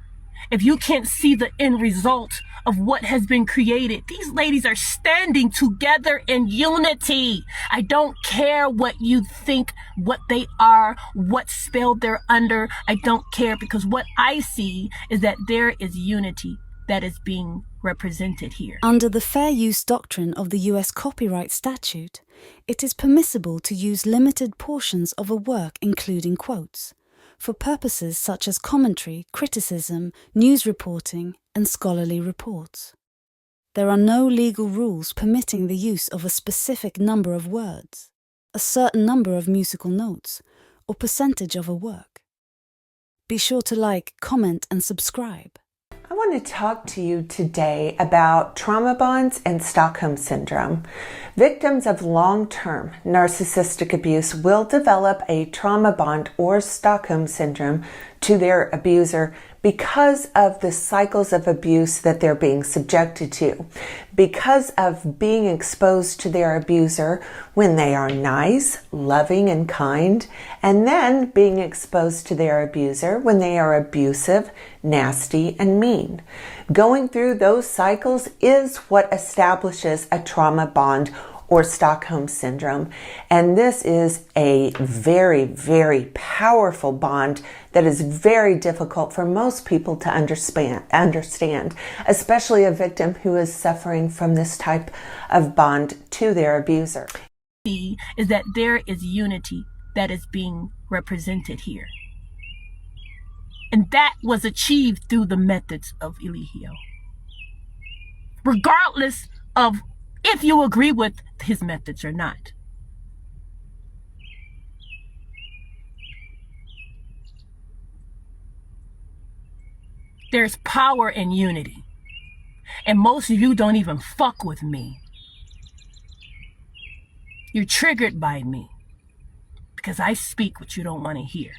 If you can't see the end result of what has been created, these ladies are standing together in unity. I don't care what you think, what they are, what spell they're under. I don't care, because what I see is that there is unity that is being represented here. Under the fair use doctrine of the US copyright statute, it is permissible to use limited portions of a work, including quotes, for purposes such as commentary, criticism, news reporting, and scholarly reports. There are no legal rules permitting the use of a specific number of words, a certain number of musical notes, or percentage of a work. Be sure to like, comment, and subscribe. I want to talk to you today about trauma bonds and Stockholm Syndrome. Victims of long-term narcissistic abuse will develop a trauma bond or Stockholm Syndrome to their abuser because of the cycles of abuse that they're being subjected to, because of being exposed to their abuser when they are nice, loving, and kind, and then being exposed to their abuser when they are abusive, nasty, and mean. Going through those cycles is what establishes a trauma bond or Stockholm Syndrome. And this is a very, very powerful bond that is very difficult for most people to understand, especially a victim who is suffering from this type of bond to their abuser. Is that there is unity that is being represented here. And that was achieved through the methods of Eligio. Regardless of if you agree with his methods or not. There's power in unity. And most of you don't even fuck with me. You're triggered by me because I speak what you don't want to hear.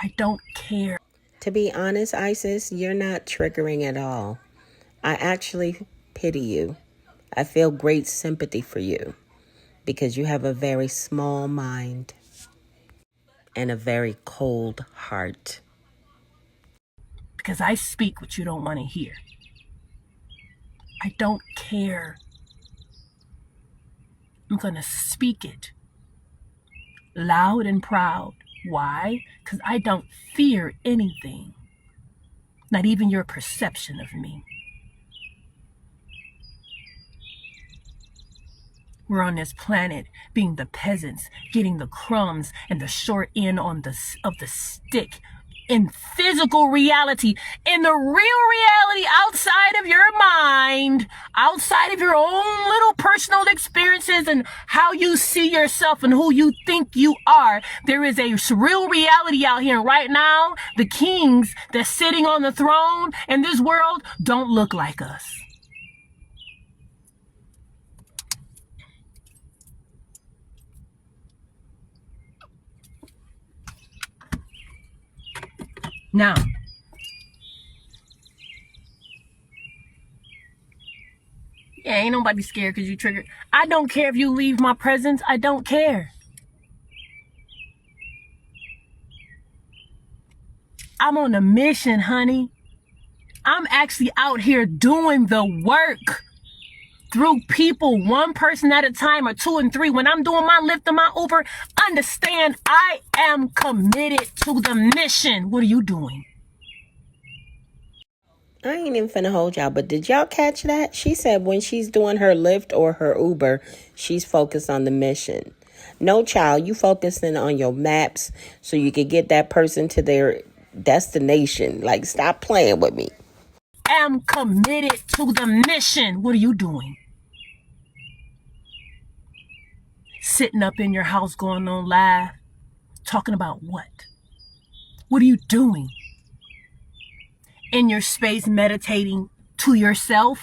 I don't care. To be honest, Isis, you're not triggering at all. I actually pity you. I feel great sympathy for you because you have a very small mind and a very cold heart. Because I speak what you don't want to hear. I don't care. I'm going to speak it loud and proud. Why? Because I don't fear anything, not even your perception of me. We're on this planet being the peasants, getting the crumbs and the short end of the stick in physical reality, in the real reality outside of your mind, outside of your own little personal experiences and how you see yourself and who you think you are. There is a real reality out here. And right now, the kings that's sitting on the throne in this world don't look like us. Now, yeah, ain't nobody scared because you triggered. I don't care if you leave my presence. I don't care. I'm on a mission, honey. I'm actually out here doing the work through people, one person at a time or two and three. When I'm doing my Lyft and my Uber, understand I am committed to the mission. What are you doing? I ain't even finna hold y'all, but did y'all catch that? She said when she's doing her Lyft or her Uber, she's focused on the mission. No, child, you focusing on your maps so you can get that person to their destination. Like, stop playing with me. I'm committed to the mission. What are you doing? Sitting up in your house going on live, talking about what? What are you doing? In your space meditating to yourself?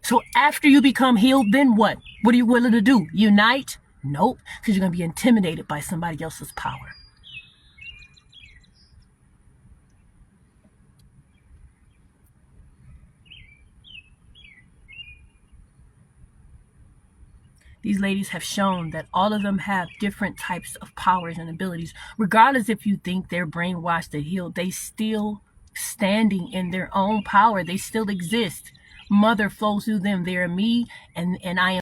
So after you become healed, then what? What are you willing to do? Unite? Nope, because you're going to be intimidated by somebody else's power. These ladies have shown that all of them have different types of powers and abilities. Regardless if you think they're brainwashed or healed, they still standing in their own power. They still exist. Mother flows through them. They are me and I am.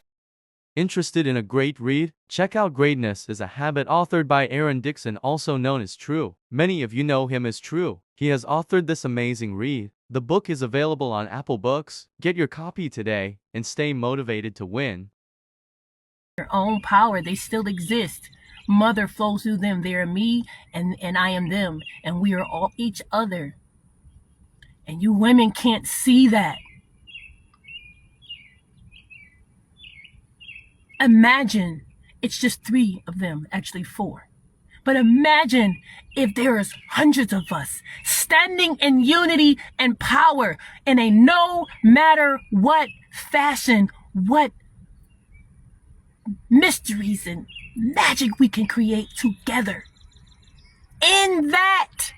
Interested in a great read? Check out Greatness is a Habit authored by Aaron Dixon, also known as True. Many of you know him as True. He has authored this amazing read. The book is available on Apple Books. Get your copy today and stay motivated to win. Their own power. They still exist. Mother flows through them. They are me and I am them. And we are all each other. And you women can't see that. Imagine it's just 3 of them, actually 4. But imagine if there's hundreds of us standing in unity and power in a no matter what fashion, what mysteries and magic we can create together. In that,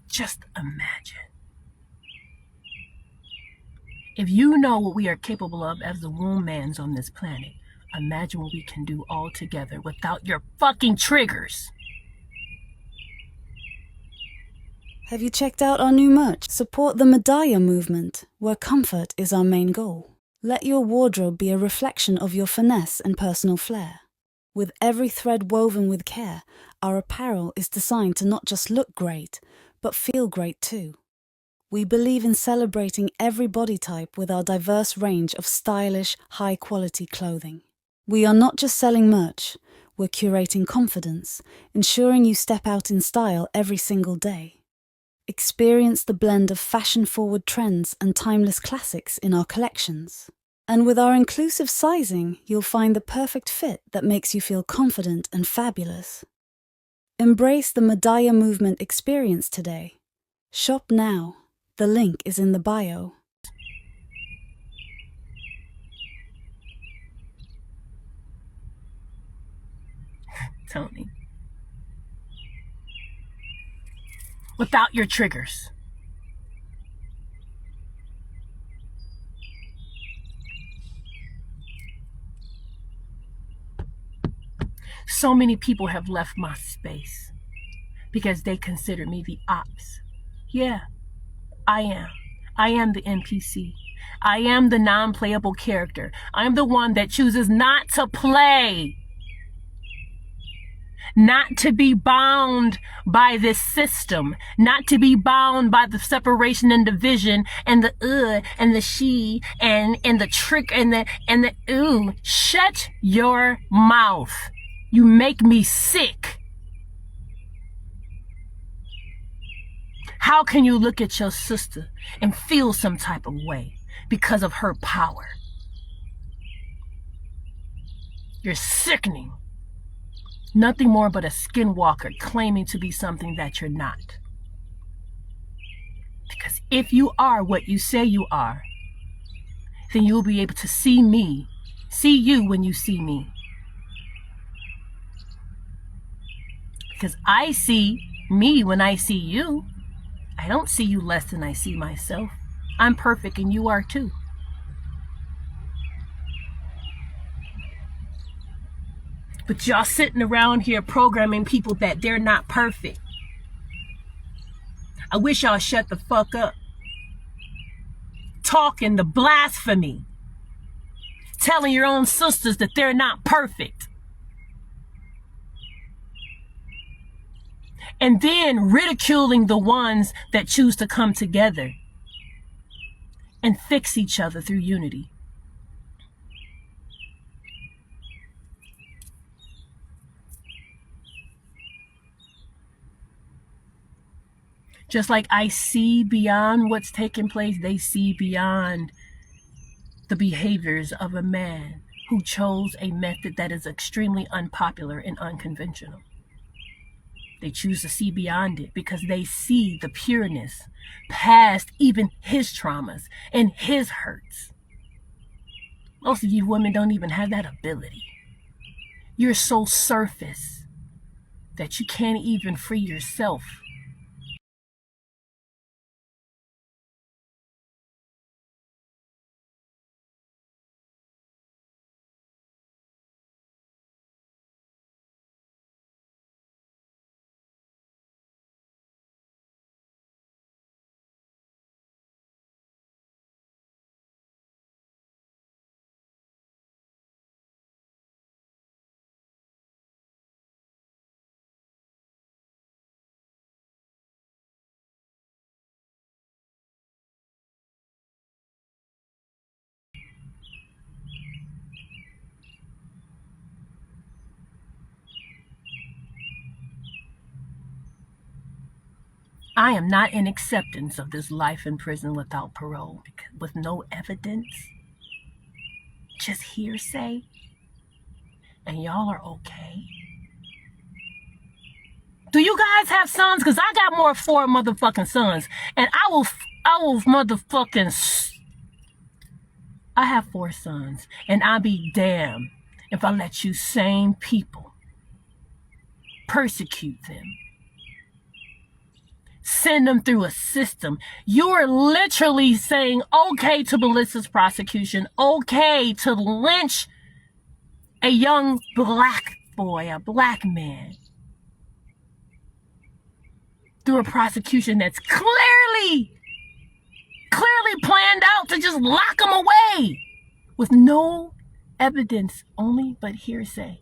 just imagine. If you know what we are capable of as the wombats on this planet, imagine what we can do all together without your fucking triggers. Have you checked out our new merch? Support the Medaya movement, where comfort is our main goal. Let your wardrobe be a reflection of your finesse and personal flair. With every thread woven with care, our apparel is designed to not just look great, but feel great too. We believe in celebrating every body type with our diverse range of stylish, high-quality clothing. We are not just selling merch, we're curating confidence, ensuring you step out in style every single day. Experience the blend of fashion-forward trends and timeless classics in our collections. And with our inclusive sizing, you'll find the perfect fit that makes you feel confident and fabulous. Embrace the Medaya movement experience today. Shop now. The link is in the bio. Tony. Without your triggers. So many people have left my space because they consider me the ops. Yeah, I am. I am the NPC. I am the non-playable character. I am the one that chooses not to play. Not to be bound by this system, not to be bound by the separation and division and the and the she and the trick and the ooh. Shut your mouth. You make me sick. How can you look at your sister and feel some type of way because of her power? You're sickening. Nothing more but a skinwalker claiming to be something that you're not. Because if you are what you say you are, then you'll be able to see me, see you when you see me. Because I see me when I see you. I don't see you less than I see myself. I'm perfect and you are too. But y'all sitting around here programming people that they're not perfect. I wish y'all shut the fuck up. Talking the blasphemy. Telling your own sisters that they're not perfect. And then ridiculing the ones that choose to come together and fix each other through unity. Just like I see beyond what's taking place, they see beyond the behaviors of a man who chose a method that is extremely unpopular and unconventional. They choose to see beyond it because they see the pureness past even his traumas and his hurts. Most of you women don't even have that ability. You're so surface that you can't even free yourself. I am not in acceptance of this life in prison without parole, with no evidence, just hearsay, and y'all are okay. Do you guys have sons? Because I got 4 motherfucking sons, and I will motherfucking, I have 4 sons, and I'll be damned if I let you same people persecute them. Send them through a system. You are literally saying okay to Melissa's prosecution, okay to lynch a young black boy, a black man, through a prosecution that's clearly planned out to just lock him away with no evidence, only but hearsay.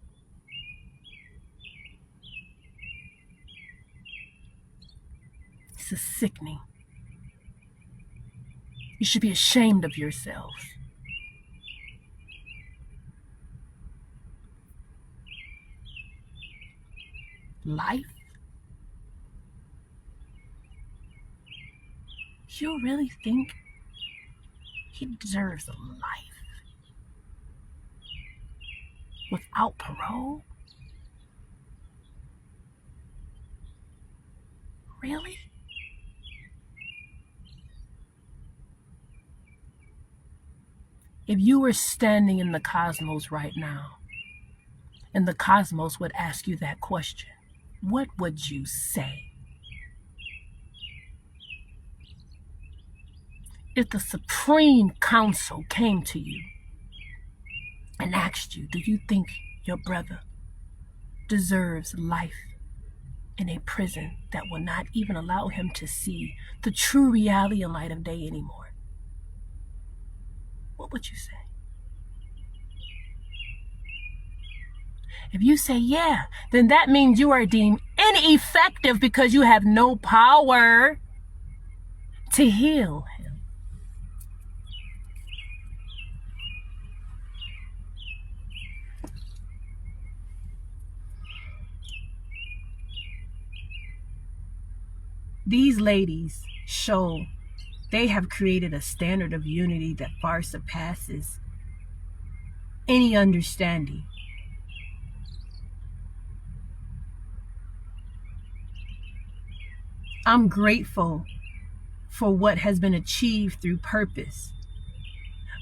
This is sickening. You should be ashamed of yourselves. Life? You really think he deserves a life without parole? Really? If you were standing in the cosmos right now, and the cosmos would ask you that question, what would you say? If the Supreme Council came to you and asked you, do you think your brother deserves life in a prison that will not even allow him to see the true reality and light of day anymore? What would you say? If you say yeah, then that means you are deemed ineffective because you have no power to heal him. These ladies show they have created a standard of unity that far surpasses any understanding. I'm grateful for what has been achieved through purpose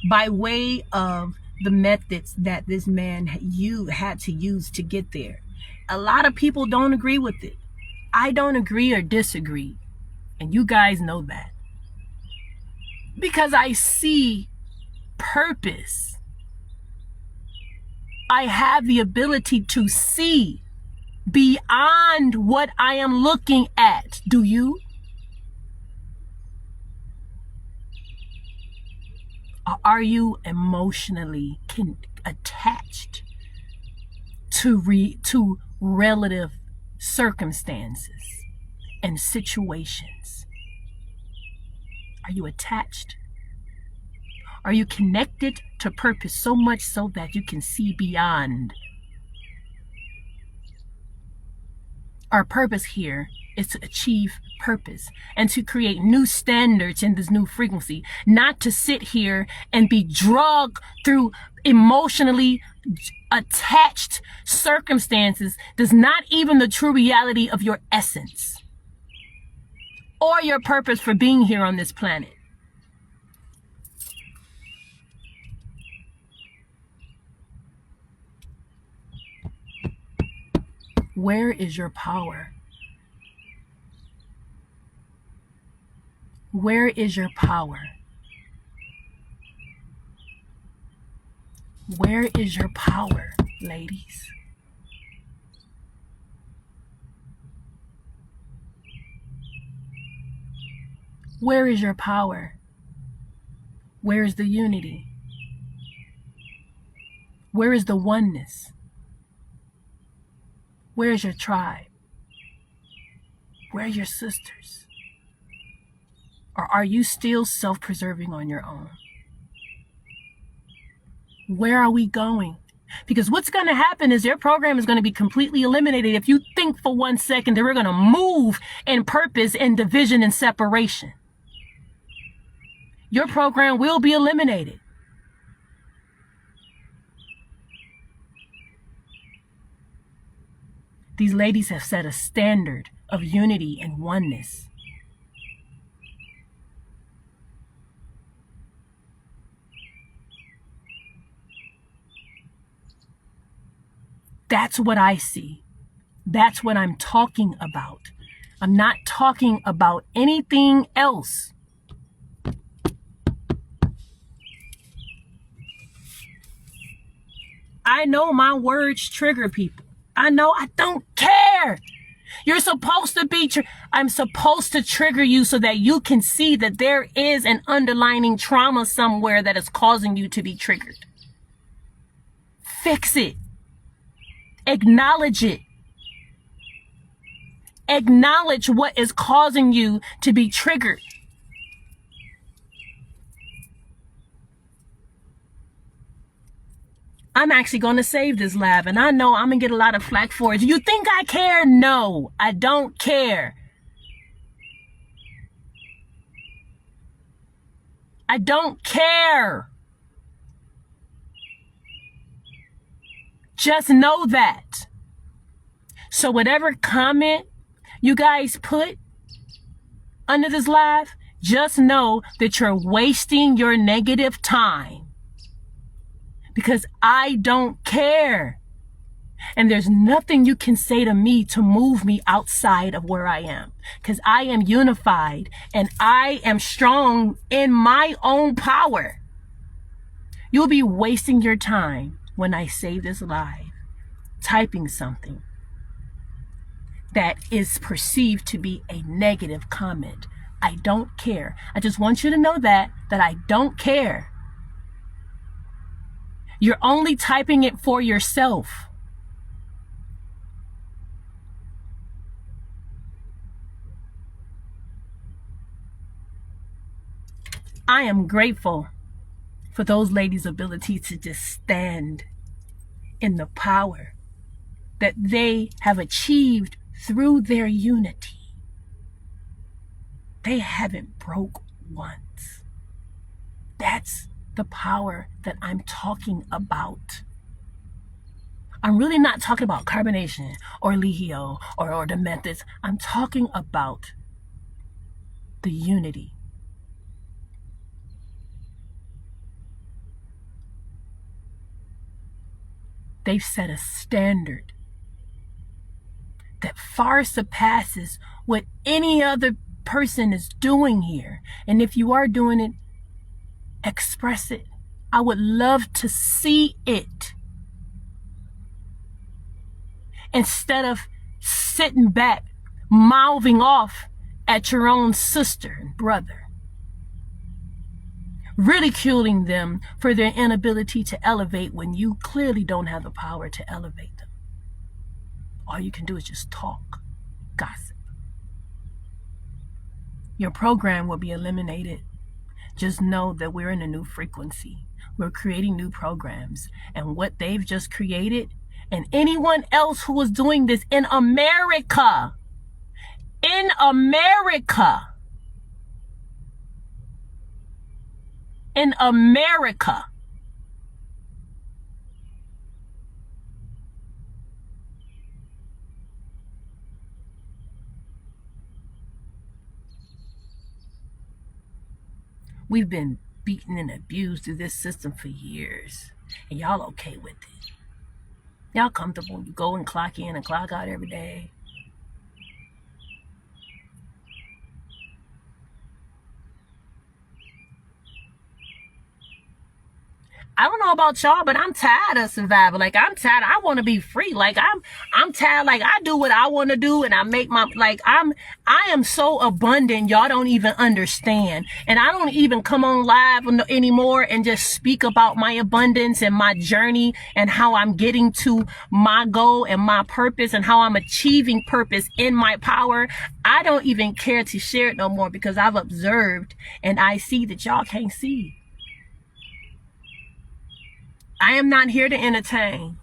by way of the methods that this man had to use to get there. A lot of people don't agree with it. I don't agree or disagree, and you guys know that. Because I see purpose. I have the ability to see beyond what I am looking at. Do you? Or are you emotionally attached to relative circumstances and situations? Are you attached? Are you connected to purpose so much so that you can see beyond? Our purpose here is to achieve purpose and to create new standards in this new frequency, not to sit here and be drugged through emotionally attached circumstances that's not even the true reality of your essence or your purpose for being here on this planet. Where is your power? Where is your power? Where is your power, ladies? Where is your power? Where is the unity? Where is the oneness? Where is your tribe? Where are your sisters? Or are you still self-preserving on your own? Where are we going? Because what's going to happen is your program is going to be completely eliminated if you think for 1 second that we're going to move in purpose and division and separation. Your program will be eliminated. These ladies have set a standard of unity and oneness. That's what I see. That's what I'm talking about. I'm not talking about anything else. I know my words trigger people. I know. I don't care. You're supposed to be, I'm supposed to trigger you so that you can see that there is an underlying trauma somewhere that is causing you to be triggered. Fix it. Acknowledge it. Acknowledge what is causing you to be triggered. I'm actually going to save this live, and I know I'm going to get a lot of flack for it. Do you think I care? No, I don't care. I don't care. Just know that. So whatever comment you guys put under this live, just know that you're wasting your negative time. Because I don't care. And there's nothing you can say to me to move me outside of where I am. Because I am unified and I am strong in my own power. You'll be wasting your time when I save this live, typing something that is perceived to be a negative comment. I don't care. I just want you to know that I don't care. You're only typing it for yourself. I am grateful for those ladies' ability to just stand in the power that they have achieved through their unity. They haven't broke once. That's the power that I'm talking about. I'm really not talking about carbonation or Lihio or the methods. I'm talking about the unity. They've set a standard that far surpasses what any other person is doing here. And if you are doing it, express it. I would love to see it. Instead of sitting back, mouthing off at your own sister and brother, ridiculing them for their inability to elevate when you clearly don't have the power to elevate them. All you can do is just talk, gossip. Your program will be eliminated. Just know that we're in a new frequency. We're creating new programs. And what they've just created, and anyone else who is doing this in America, in America. In America. We've been beaten and abused through this system for years. And y'all okay with it. Y'all comfortable. You go and clock in and clock out every day. I don't know about y'all, but I'm tired of survival. Like, I'm tired. I want to be free. Like, I'm tired. Like, I do what I want to do, and I make my, like, I am so abundant. Y'all don't even understand. And I don't even come on live anymore and just speak about my abundance and my journey and how I'm getting to my goal and my purpose and how I'm achieving purpose in my power. I don't even care to share it no more because I've observed and I see that y'all can't see. I am not here to entertain,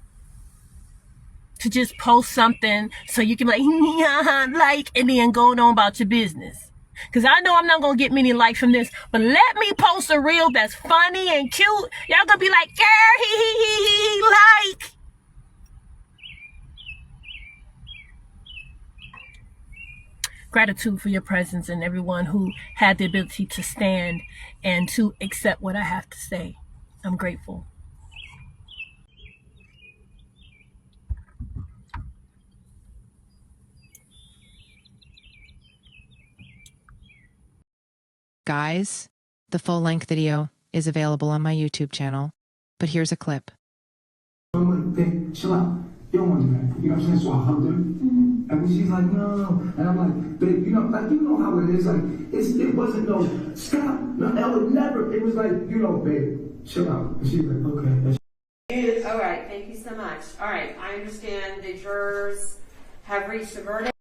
to just post something so you can be like, yeah, like, and then go on about your business. Because I know I'm not going to get many likes from this, but let me post a reel that's funny and cute. Y'all going to be like, girl, he, like. Gratitude for your presence and everyone who had the ability to stand and to accept what I have to say. I'm grateful. Guys, the full-length video is available on my YouTube channel, but here's a clip. I'm like, babe, chill out. You don't want to do that. You know what I'm saying? So I hugged her. And when she's like, no. And I'm like, babe, you know how it is. Like, it wasn't no, stop. No, Ella, never. It was like, babe, chill out. And she's like, okay. All right, thank you so much. All right, I understand the jurors have reached a verdict.